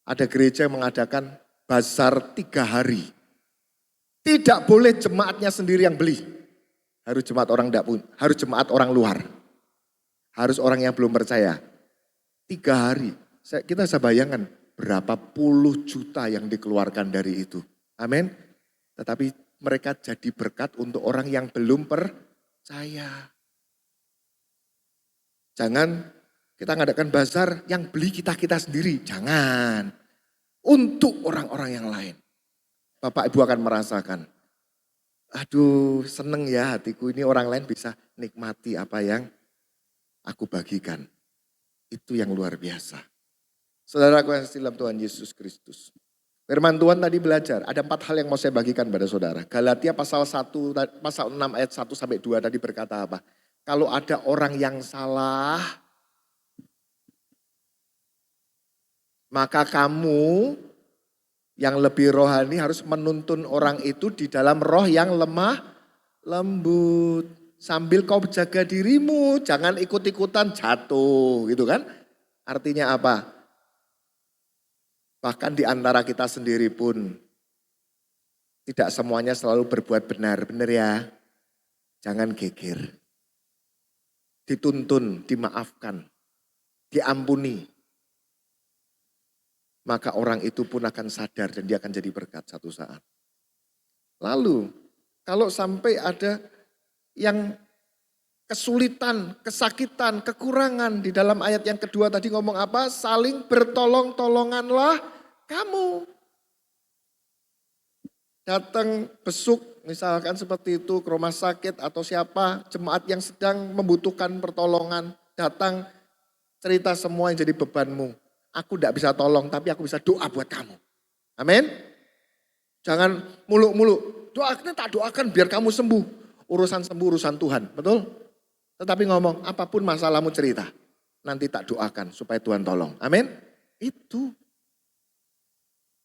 ada gereja yang mengadakan bazar 3 hari. Tidak boleh jemaatnya sendiri yang beli. Harus jemaat orang harus jemaat orang luar. Harus orang yang belum percaya. 3 hari. Kita bisa bayangkan berapa puluh juta yang dikeluarkan dari itu. Amin. Tetapi mereka jadi berkat untuk orang yang belum percaya. Jangan kita ngadakan bazar yang beli kita-kita sendiri. Jangan. Untuk orang-orang yang lain. Bapak Ibu akan merasakan. Aduh seneng ya hatiku ini orang lain bisa nikmati apa yang aku bagikan. Itu yang luar biasa. Saudaraku yang dalam Tuhan Yesus Kristus. Firman Tuhan tadi belajar. Ada 4 hal yang mau saya bagikan pada saudara. Galatia pasal 6 ayat 1 sampai 2 tadi berkata apa? Kalau ada orang yang salah, maka kamu yang lebih rohani harus menuntun orang itu di dalam roh yang lemah lembut. Sambil kau jaga dirimu, jangan ikut-ikutan jatuh gitu kan. Artinya apa? Bahkan di antara kita sendiri pun tidak semuanya selalu berbuat benar. Benar ya? Jangan geger. Dituntun, dimaafkan, diampuni. Maka orang itu pun akan sadar dan dia akan jadi berkat satu saat. Lalu kalau sampai ada yang kesulitan, kesakitan, kekurangan di dalam ayat yang kedua tadi ngomong apa? Saling bertolong-tolonganlah kamu. Datang besuk misalkan seperti itu ke rumah sakit atau siapa jemaat yang sedang membutuhkan pertolongan. Datang cerita semua yang jadi bebanmu. Aku tidak bisa tolong tapi aku bisa doa buat kamu. Amin. Jangan muluk-muluk. Doakan tak doakan biar kamu sembuh. Urusan sembuh urusan Tuhan. Betul? Tetapi ngomong apapun masalahmu cerita. Nanti tak doakan supaya Tuhan tolong. Amin. Itu.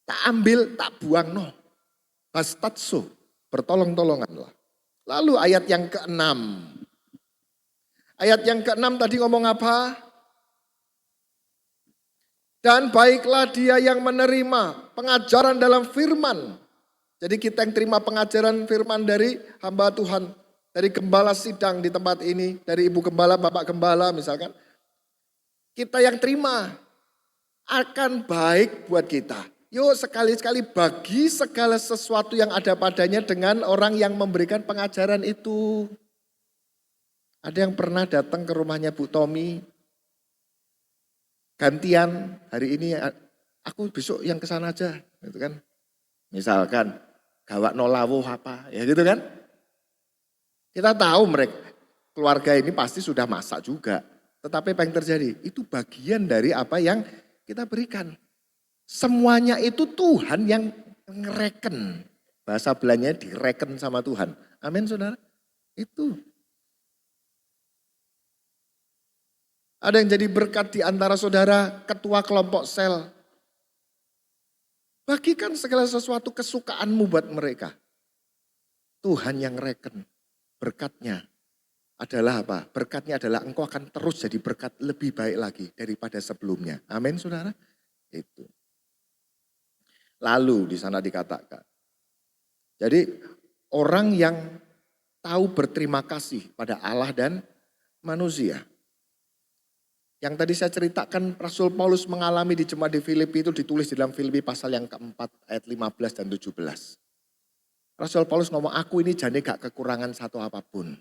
Tak ambil tak buang no. Bastatso. Bertolong-tolonganlah. Lalu ayat yang ke-6. Ayat yang ke-6 tadi ngomong apa? Dan baiklah dia yang menerima pengajaran dalam firman. Jadi kita yang terima pengajaran firman dari hamba Tuhan. Dari gembala sidang di tempat ini. Dari ibu gembala, bapak gembala misalkan. Kita yang terima akan baik buat kita. Yuk sekali-sekali bagi segala sesuatu yang ada padanya dengan orang yang memberikan pengajaran itu. Ada yang pernah datang ke rumahnya Bu Tommy. Gantian hari ini aku besok yang kesana aja gitu kan. Misalkan gawak nolawo apa ya gitu kan. Kita tahu mereka keluarga ini pasti sudah masak juga. Tetapi apa yang terjadi? Itu bagian dari apa yang kita berikan. Semuanya itu Tuhan yang ngereken. Bahasa Belandanya direken sama Tuhan. Amin saudara. Itu. Ada yang jadi berkat di antara saudara ketua kelompok sel. Bagikan segala sesuatu kesukaanmu buat mereka. Tuhan yang reken. Berkatnya adalah apa? Berkatnya adalah engkau akan terus jadi berkat lebih baik lagi daripada sebelumnya. Amin saudara. Itu. Lalu di sana dikatakan. Jadi orang yang tahu berterima kasih pada Allah dan manusia. Yang tadi saya ceritakan Rasul Paulus mengalami di jemaat di Filipi itu ditulis di dalam Filipi pasal yang keempat ayat 15 dan 17. Rasul Paulus ngomong aku ini jane gak kekurangan satu apapun.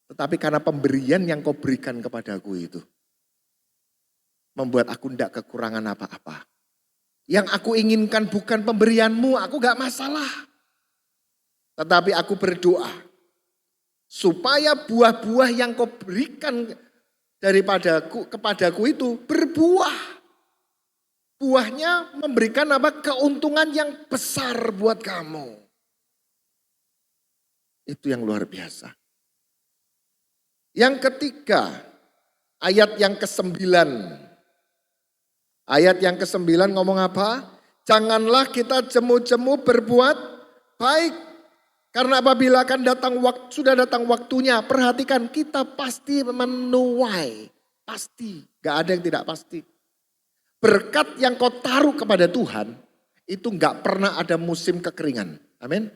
Tetapi karena pemberian yang kau berikan kepadaku itu. Membuat aku tidak kekurangan apa-apa. Yang aku inginkan bukan pemberianmu, aku gak masalah. Tetapi aku berdoa. Supaya buah-buah yang kau berikan kepadaku itu berbuah. Buahnya memberikan apa? Keuntungan yang besar buat kamu. Itu yang luar biasa. Yang ketiga, ayat yang ke-9. Ayat yang ke-9 ngomong apa? Janganlah kita jemu-jemu berbuat baik. Karena apabila sudah datang waktunya, perhatikan kita pasti menuai. Pasti, gak ada yang tidak pasti. Berkat yang kau taruh kepada Tuhan, itu gak pernah ada musim kekeringan. Amin.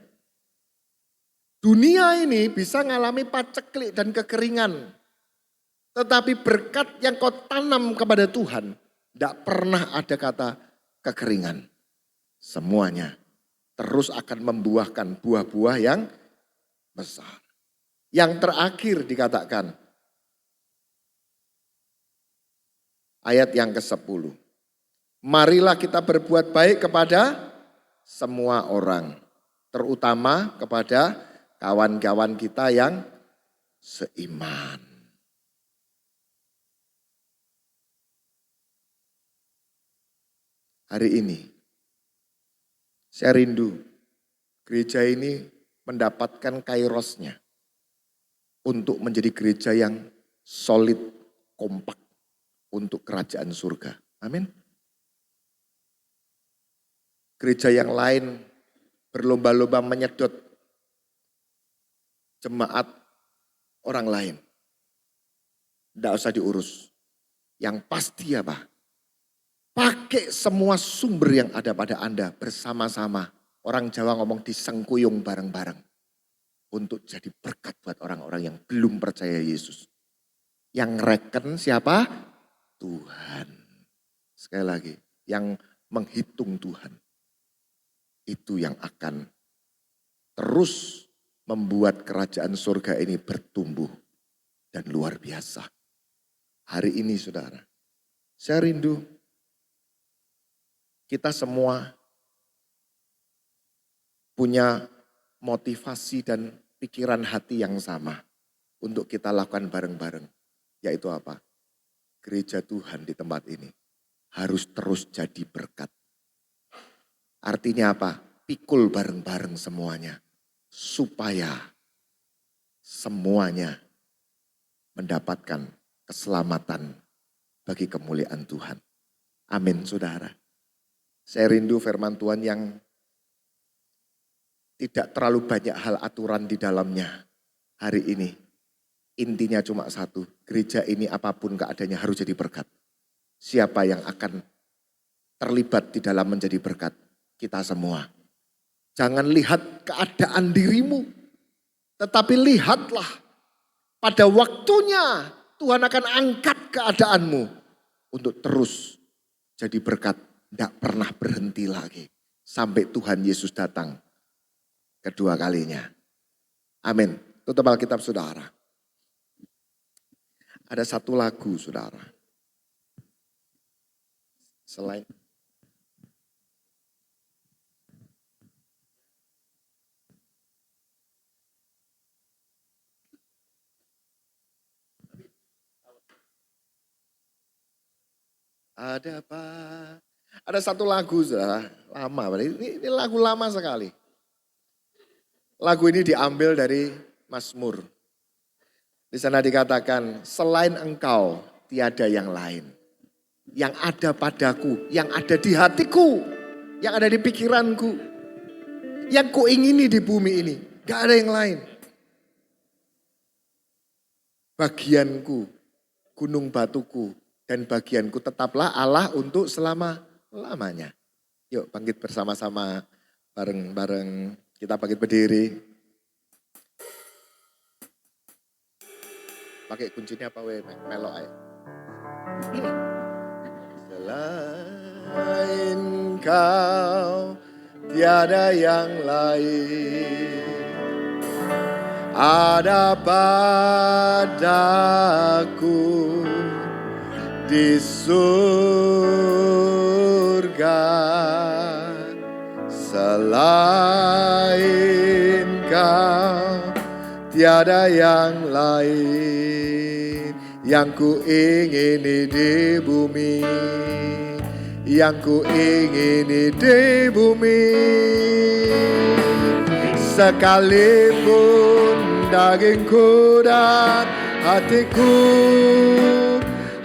Dunia ini bisa ngalami paceklik dan kekeringan. Tetapi berkat yang kau tanam kepada Tuhan, tidak pernah ada kata kekeringan. Semuanya terus akan membuahkan buah-buah yang besar. Yang terakhir dikatakan, ayat yang ke-10. Marilah kita berbuat baik kepada semua orang. Terutama kepada kawan-kawan kita yang seiman. Hari ini saya rindu gereja ini mendapatkan kairosnya untuk menjadi gereja yang solid, kompak untuk kerajaan surga. Amin. Gereja yang lain berlomba-lomba menyedot jemaat orang lain. Tidak usah diurus. Yang pasti apa? Pakai semua sumber yang ada pada Anda bersama-sama. Orang Jawa ngomong disengkuyung bareng-bareng. Untuk jadi berkat buat orang-orang yang belum percaya Yesus. Yang reken siapa? Tuhan. Sekali lagi, yang menghitung Tuhan. Itu yang akan terus membuat kerajaan surga ini bertumbuh dan luar biasa. Hari ini saudara, saya rindu kita semua punya motivasi dan pikiran hati yang sama untuk kita lakukan bareng-bareng. Yaitu apa? Gereja Tuhan di tempat ini harus terus jadi berkat. Artinya apa? Pikul bareng-bareng semuanya. Supaya semuanya mendapatkan keselamatan bagi kemuliaan Tuhan. Amin saudara. Saya rindu firman Tuhan yang tidak terlalu banyak hal aturan di dalamnya hari ini. Intinya cuma satu, gereja ini apapun keadaannya harus jadi berkat. Siapa yang akan terlibat di dalam menjadi berkat? Kita semua. Jangan lihat keadaan dirimu, tetapi lihatlah pada waktunya Tuhan akan angkat keadaanmu untuk terus jadi berkat. Tidak pernah berhenti lagi sampai Tuhan Yesus datang kedua kalinya. Amin. Tutup Alkitab saudara. Ada satu lagu saudara. Selain ada satu lagu saudara, lama. Ini lagu lama sekali. Lagu ini diambil dari Mazmur. Di sana dikatakan, selain engkau tiada yang lain. Yang ada padaku, yang ada di hatiku, yang ada di pikiranku. Yang kuingini di bumi ini, gak ada yang lain. Bagianku, gunung batuku, dan bagianku tetaplah Allah untuk selama-lamanya. Yuk bangkit bersama-sama, bareng-bareng kita bangkit berdiri. Pakai kuncinya apa we? Melok aja. Selain kau tiada yang lain. Ada padaku di surga. Selain kau tiada yang lain. Yang ku ingini di bumi, yang ku ingini di bumi. Sekalipun dagingku dan hatiku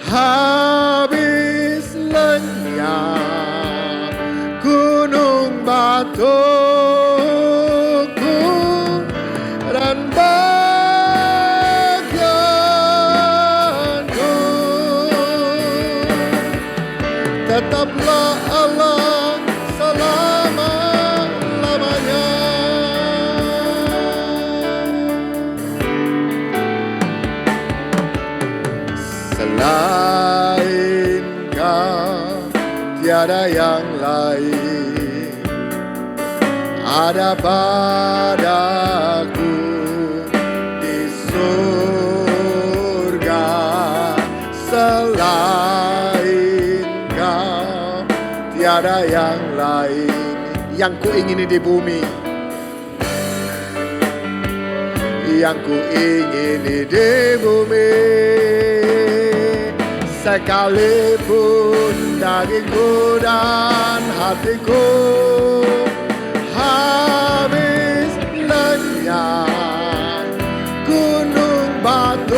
habis lenyap, lenyap, gunung batuku dan bagianku. Tetaplah Allah selama-lamanya. Selain Kau tiada yang lain, ada padaku di surga. Selain Kau tiada yang lain, yang kuingini di bumi, yang kuingini di bumi. Sekalipun dagingku dan hatiku habis lenyap, gunung batuku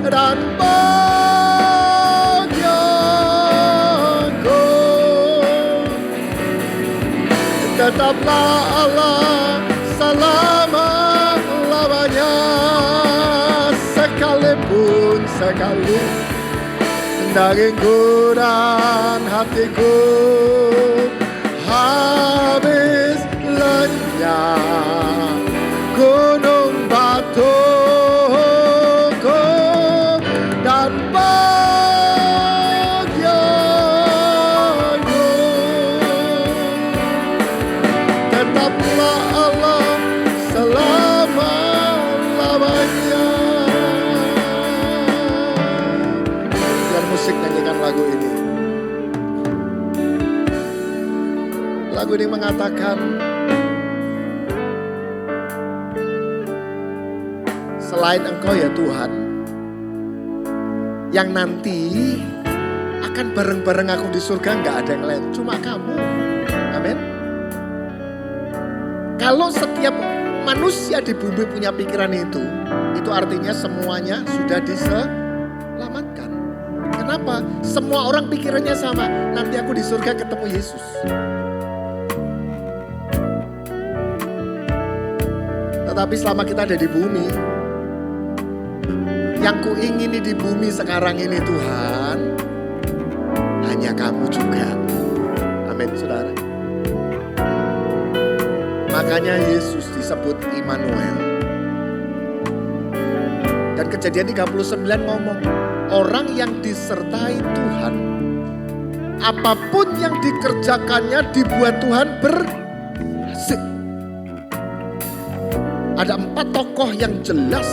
dan bagianku, tetaplah Allah selama-lamanya. Sekalipun dagingku dan hatiku habis lenyap, gunung batuku dan bagianku, tetaplah Allah selama-lamanya. Musik nyanyikan lagu ini. Lagu ini mengatakan, selain Engkau ya Tuhan, yang nanti akan bareng-bareng aku di surga, gak ada yang lain, cuma Kamu. Amin. Kalau setiap manusia di bumi punya pikiran itu artinya semuanya sudah diselamatkan. Kenapa? Semua orang pikirannya sama. Nanti aku di surga ketemu Yesus. Tetapi selama kita ada di bumi, yang kuingini di bumi sekarang ini Tuhan, hanya Kamu juga. Amin, saudara. Makanya Yesus disebut Immanuel. Dan Kejadian 39 ngomong, orang yang disertai Tuhan, apapun yang dikerjakannya dibuat Tuhan berhasil. Ada 4 tokoh yang jelas,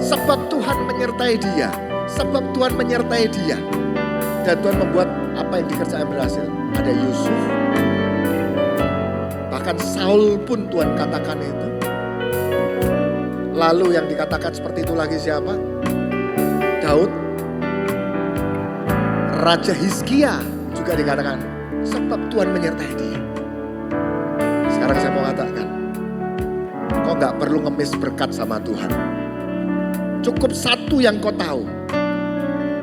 sebab Tuhan menyertai dia, sebab Tuhan menyertai dia. Dan Tuhan membuat apa yang dikerjakan berhasil. Ada Yusuf, bahkan Saul pun Tuhan katakan itu. Lalu yang dikatakan seperti itu lagi siapa? Daud. Raja Hizkia juga dikatakan, sebab Tuhan menyertai dia. Sekarang saya mau katakan, kau gak perlu ngemis berkat sama Tuhan. Cukup satu yang kau tahu,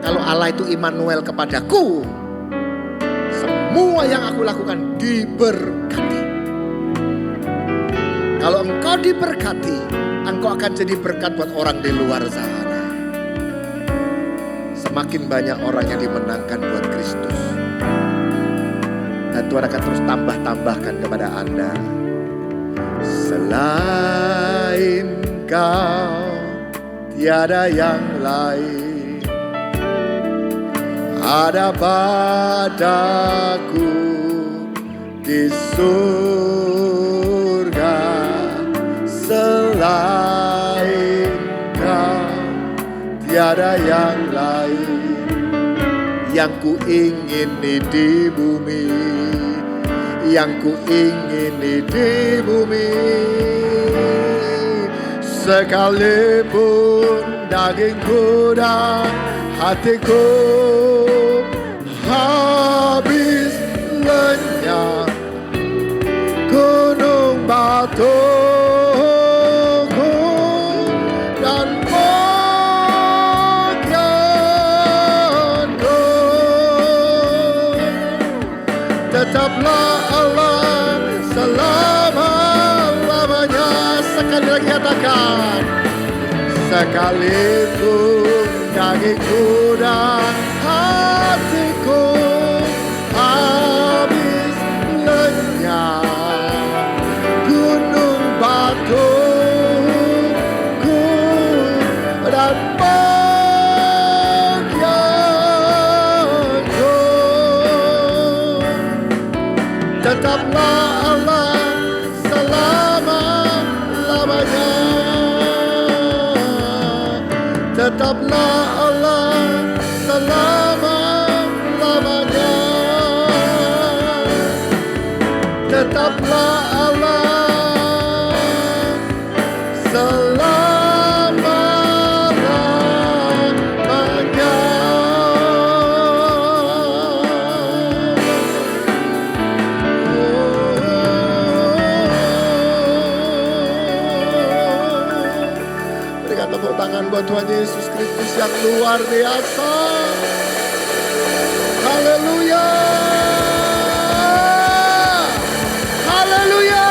kalau Allah itu Immanuel kepadaku, semua yang aku lakukan diberkati. Kalau engkau diberkati, engkau akan jadi berkat buat orang di luar sana. Semakin banyak orang yang dimenangkan buat Kristus. Dan Tuhan akan terus tambah-tambahkan kepada Anda. Selain Kau tiada yang lain, ada padaku di surga. Selain Kau tiada yang lain, yang kuingini di bumi, yang kuingini di bumi. Sekalipun dagingku dan hatiku habis lenyap, gunung batu dan bagianku, sekali lagi katakan. Sekalipun dagingku dan hatiku habis lenyap, gunung batuku dan bagianku, tetaplah Allah selama-lamanya. Tetaplah Allah selama-lamanya. Tetaplah Allah selama-lamanya. Berikan tepuk tangan buat Tuhan Yesus Kristus yang luar biasa. Haleluya. Haleluya.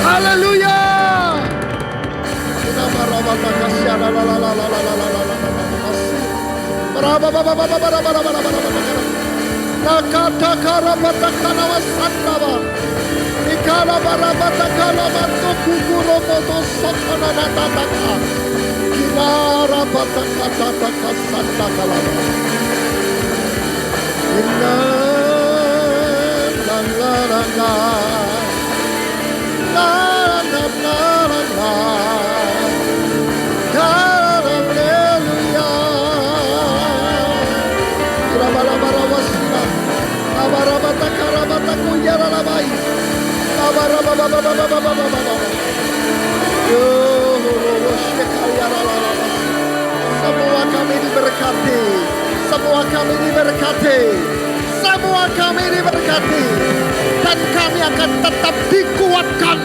Haleluya. Semua kami diberkati, semua kami diberkati, semua kami diberkati, dan kami akan tetap dikuatkan,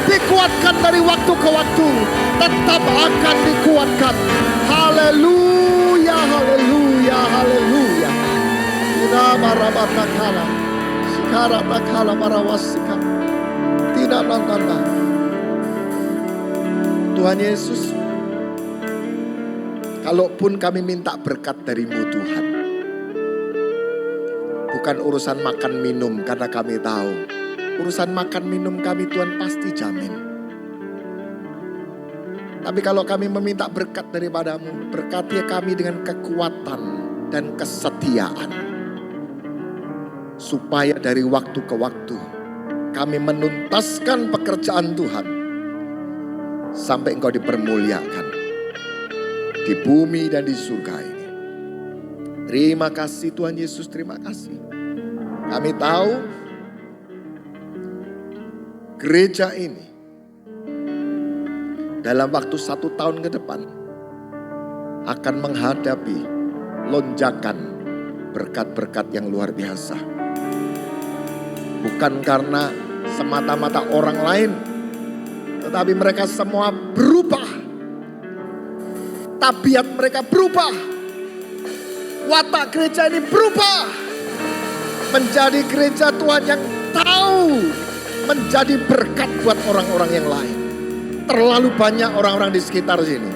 dikuatkan dari waktu ke waktu, tetap akan dikuatkan. Haleluya, haleluya, haleluya. Tidak marabatakala, sekarang takala marawasika, tidak nantana. Tuhan Yesus, kalaupun kami minta berkat dari-Mu Tuhan, bukan urusan makan minum, karena kami tahu urusan makan minum kami Tuhan pasti jamin. Tapi kalau kami meminta berkat daripada-Mu, berkati kami dengan kekuatan dan kesetiaan, supaya dari waktu ke waktu kami menuntaskan pekerjaan Tuhan sampai Engkau dipermuliakan di bumi dan di surga ini. Terima kasih Tuhan Yesus, terima kasih. Kami tahu gereja ini dalam waktu 1 tahun ke depan akan menghadapi lonjakan berkat-berkat yang luar biasa. Bukan karena semata-mata orang lain, tetapi mereka semua berubah. Tabiat mereka berubah. Watak gereja ini berubah. Menjadi gereja Tuhan yang tahu menjadi berkat buat orang-orang yang lain. Terlalu banyak orang-orang di sekitar sini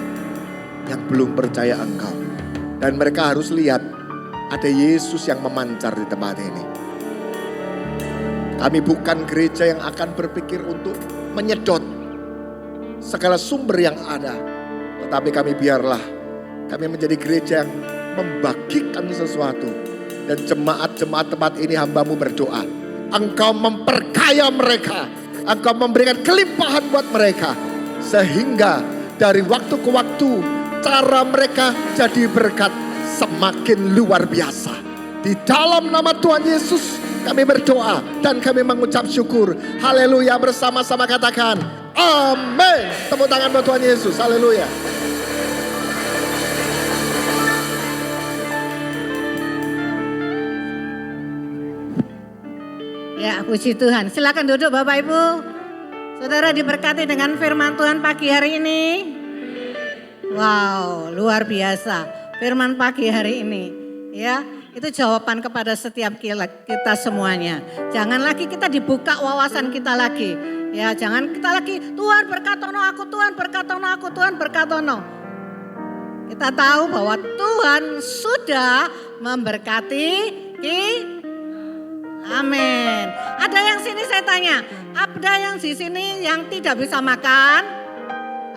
yang belum percaya Engkau. Dan mereka harus lihat ada Yesus yang memancar di tempat ini. Kami bukan gereja yang akan berpikir untuk menyedot segala sumber yang ada. Tetapi kami menjadi gereja yang membagikan sesuatu. Dan jemaat-jemaat tempat ini hamba-Mu berdoa. Engkau memperkaya mereka. Engkau memberikan kelimpahan buat mereka. Sehingga dari waktu ke waktu cara mereka jadi berkat semakin luar biasa. Di dalam nama Tuhan Yesus kami berdoa dan kami mengucap syukur. Haleluya, bersama-sama katakan amin. Tepuk tangan buat Tuhan Yesus. Haleluya. Ya, puji Tuhan. Silakan duduk Bapak Ibu. Saudara diberkati dengan firman Tuhan pagi hari ini. Wow, luar biasa. Firman pagi hari ini. Ya, itu jawaban kepada setiap kita semuanya. Jangan lagi kita dibuka wawasan kita lagi. Ya jangan kita lagi Tuhan berkatono aku, Tuhan berkatono aku, Tuhan berkatono. Kita tahu bahwa Tuhan sudah memberkati kita. Amin. Ada yang sini saya tanya, ada yang di sini yang tidak bisa makan?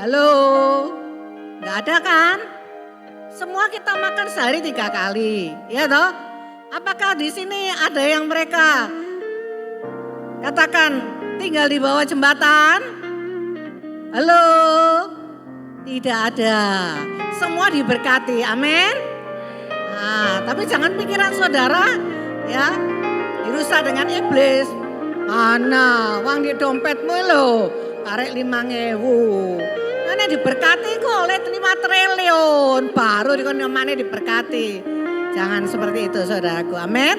Halo, nggak ada kan? Semua kita makan sehari 3 kali, ya toh? Apakah di sini ada yang mereka katakan tinggal di bawah jembatan? Halo, tidak ada. Semua diberkati, amin. Nah, tapi jangan pikiran saudara, ya. Dirusak dengan iblis. Mana uang di dompetmu lo, karek 5.000. Mana diberkati kok oleh 5 triliun. Baru mana diberkati. Jangan seperti itu saudaraku, amin.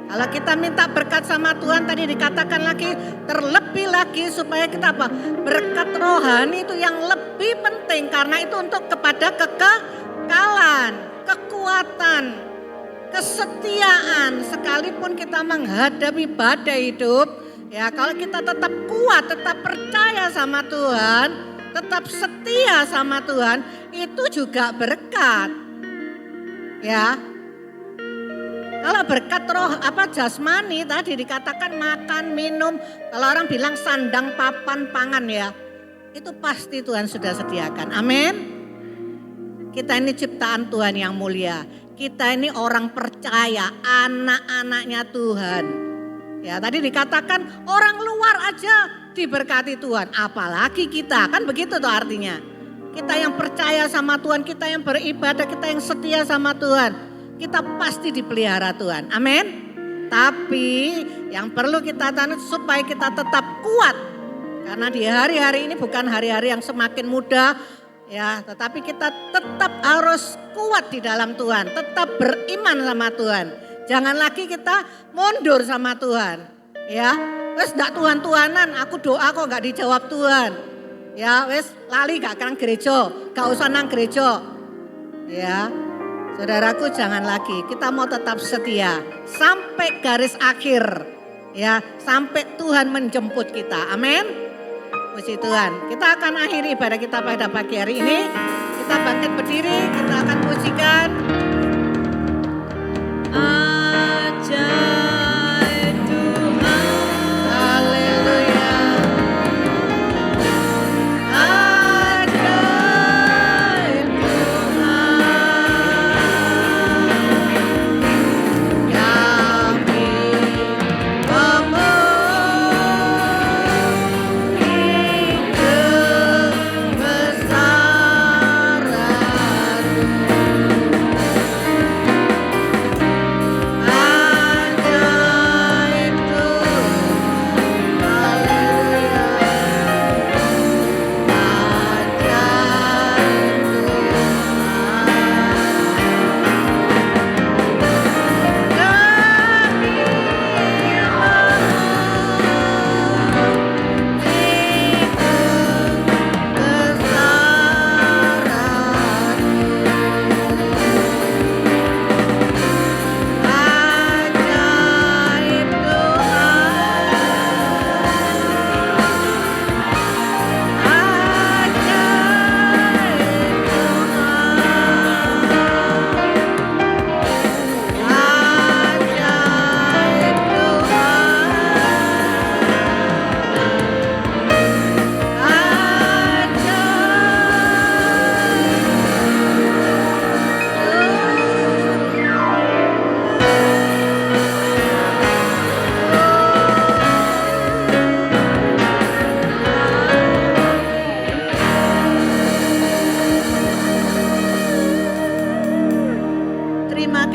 Kalau kita minta berkat sama Tuhan tadi dikatakan lagi, terlebih lagi supaya kita apa? Berkat rohani itu yang lebih penting karena itu untuk kepada kekekalan, kekuatan, kesetiaan. Sekalipun kita menghadapi badai hidup, ya kalau kita tetap kuat, tetap percaya sama Tuhan, tetap setia sama Tuhan, itu juga berkat. Ya. Kalau berkat roh jasmani tadi dikatakan makan, minum, kalau orang bilang sandang, papan, pangan ya. Itu pasti Tuhan sudah sediakan. Amin. Kita ini ciptaan Tuhan yang mulia. Kita ini orang percaya, anak-anaknya Tuhan. Ya, tadi dikatakan orang luar aja diberkati Tuhan, apalagi kita. Kan begitu tuh artinya. Kita yang percaya sama Tuhan, kita yang beribadah, kita yang setia sama Tuhan. Kita pasti dipelihara Tuhan. Amin. Tapi yang perlu kita tahu supaya kita tetap kuat. Karena di hari-hari ini bukan hari-hari yang semakin mudah. Ya, tetapi kita tetap harus kuat di dalam Tuhan. Tetap beriman sama Tuhan. Jangan lagi kita mundur sama Tuhan. Ya, wes gak Tuhan-Tuhanan, aku doa kok gak dijawab Tuhan. Ya, wes lali gak kan gereja, gak usah nang gereja. Ya, saudaraku jangan lagi, kita mau tetap setia sampai garis akhir. Ya, sampai Tuhan menjemput kita. Amin. Puji Tuhan. Kita akan akhiri ibadah kita pada pagi hari ini. Kita bangkit berdiri, kita akan pujikan. Ajaib Tuhan. Haleluya. Ajaib Tuhan.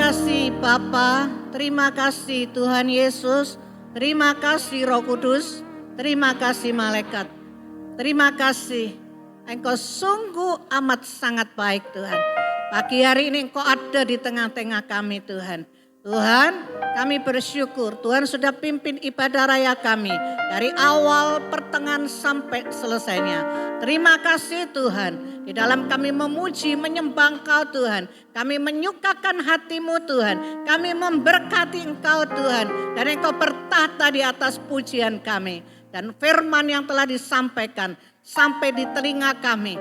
Kami Bapa, terima kasih Tuhan Yesus, terima kasih Roh Kudus, terima kasih malaikat, terima kasih Engkau sungguh amat sangat baik Tuhan. Pagi hari ini Engkau ada di tengah-tengah kami Tuhan. Tuhan, kami bersyukur Tuhan sudah pimpin ibadah raya kami dari awal, pertengahan sampai selesainya. Terima kasih Tuhan. Di dalam kami memuji, menyembah Engkau Tuhan. Kami menyukakan hati-Mu Tuhan. Kami memberkati Engkau Tuhan. Dan Engkau bertahta di atas pujian kami. Dan firman yang telah disampaikan sampai di telinga kami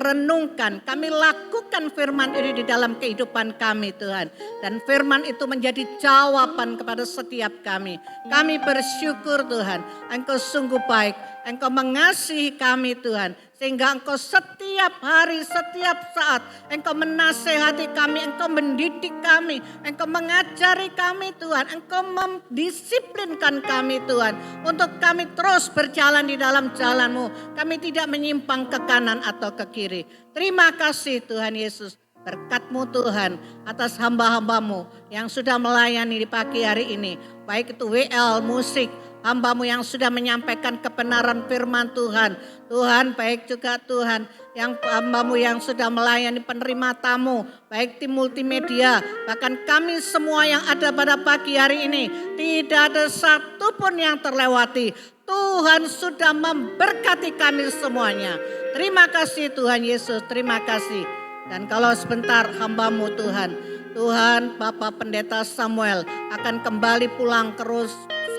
renungkan, kami lakukan firman ini di dalam kehidupan kami Tuhan. Dan firman itu menjadi jawaban kepada setiap kami. Kami bersyukur Tuhan, Engkau sungguh baik, Engkau mengasihi kami Tuhan. Sehingga Engkau setiap hari, setiap saat, Engkau menasehati kami, Engkau mendidik kami, Engkau mengajari kami Tuhan, Engkau mendisiplinkan kami Tuhan. Untuk kami terus berjalan di dalam jalan-Mu, kami tidak menyimpang ke kanan atau ke kiri. Terima kasih Tuhan Yesus. Berkat-Mu Tuhan atas hamba-hamba-Mu yang sudah melayani di pagi hari ini. Baik itu WL, musik, hamba-Mu yang sudah menyampaikan kebenaran firman Tuhan. Tuhan baik juga Tuhan yang hamba-Mu yang sudah melayani penerima tamu. Baik tim multimedia, bahkan kami semua yang ada pada pagi hari ini. Tidak ada satupun yang terlewati. Tuhan sudah memberkati kami semuanya. Terima kasih Tuhan Yesus, terima kasih. Dan kalau sebentar hamba-Mu Tuhan Bapak Pendeta Samuel akan kembali pulang ke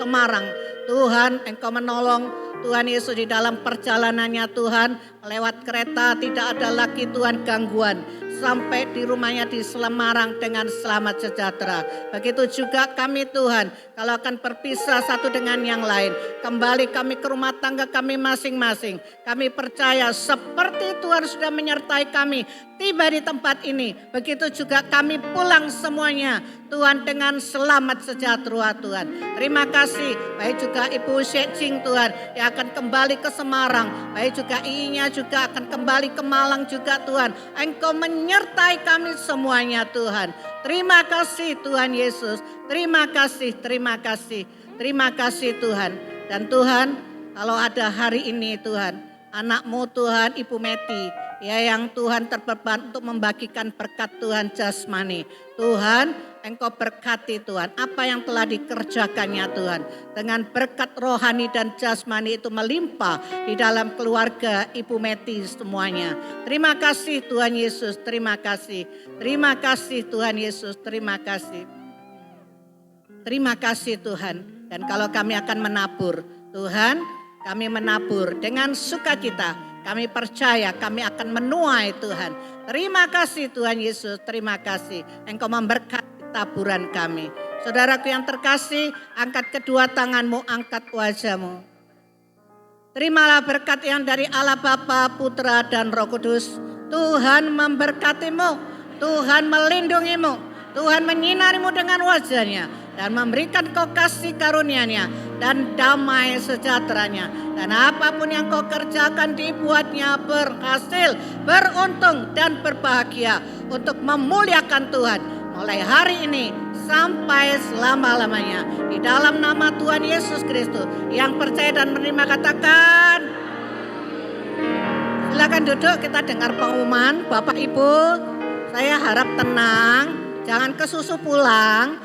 Semarang. Tuhan Engkau menolong Tuhan Yesus di dalam perjalanannya Tuhan. Lewat kereta tidak ada lagi Tuhan gangguan. Sampai di rumahnya di Semarang dengan selamat sejahtera. Begitu juga kami Tuhan, kalau akan berpisah satu dengan yang lain, kembali kami ke rumah tangga kami masing-masing. Kami percaya seperti Tuhan sudah menyertai kami tiba di tempat ini, begitu juga kami pulang semuanya Tuhan dengan selamat sejahtera Tuhan. Terima kasih, baik juga Ibu Syekcing Tuhan yang akan kembali ke Semarang, baik juga Iinya juga akan kembali ke Malang juga Tuhan. Engkau menyertai kami semuanya Tuhan. Terima kasih Tuhan Yesus, terima kasih, terima kasih, terima kasih Tuhan. Dan Tuhan kalau ada hari ini Tuhan, anak-Mu Tuhan Ibu Meti, ya yang Tuhan terbeban untuk membagikan berkat Tuhan jasmani. Tuhan Engkau berkati Tuhan apa yang telah dikerjakannya Tuhan. Dengan berkat rohani dan jasmani itu melimpah di dalam keluarga Ibu Meti semuanya. Terima kasih Tuhan Yesus, terima kasih. Terima kasih Tuhan Yesus, terima kasih. Terima kasih Tuhan. Dan kalau kami akan menabur, Tuhan kami menabur dengan sukacita. Kami percaya kami akan menuai Tuhan. Terima kasih Tuhan Yesus, terima kasih. Engkau memberkati taburan kami. Saudaraku yang terkasih, angkat kedua tanganmu, angkat wajahmu. Terimalah berkat yang dari Allah Bapa, Putra dan Roh Kudus. Tuhan memberkatimu, Tuhan melindungimu, Tuhan menyinarimu dengan wajahnya dan memberikan kau kasih karunia-Nya dan damai sejahteranya. Dan apapun yang kau kerjakan dibuatnya berhasil, beruntung dan berbahagia untuk memuliakan Tuhan. Mulai hari ini sampai selama-lamanya. Di dalam nama Tuhan Yesus Kristus yang percaya dan menerima katakan. Silakan duduk, kita dengar pengumuman. Bapak Ibu, saya harap tenang, jangan kesusu pulang.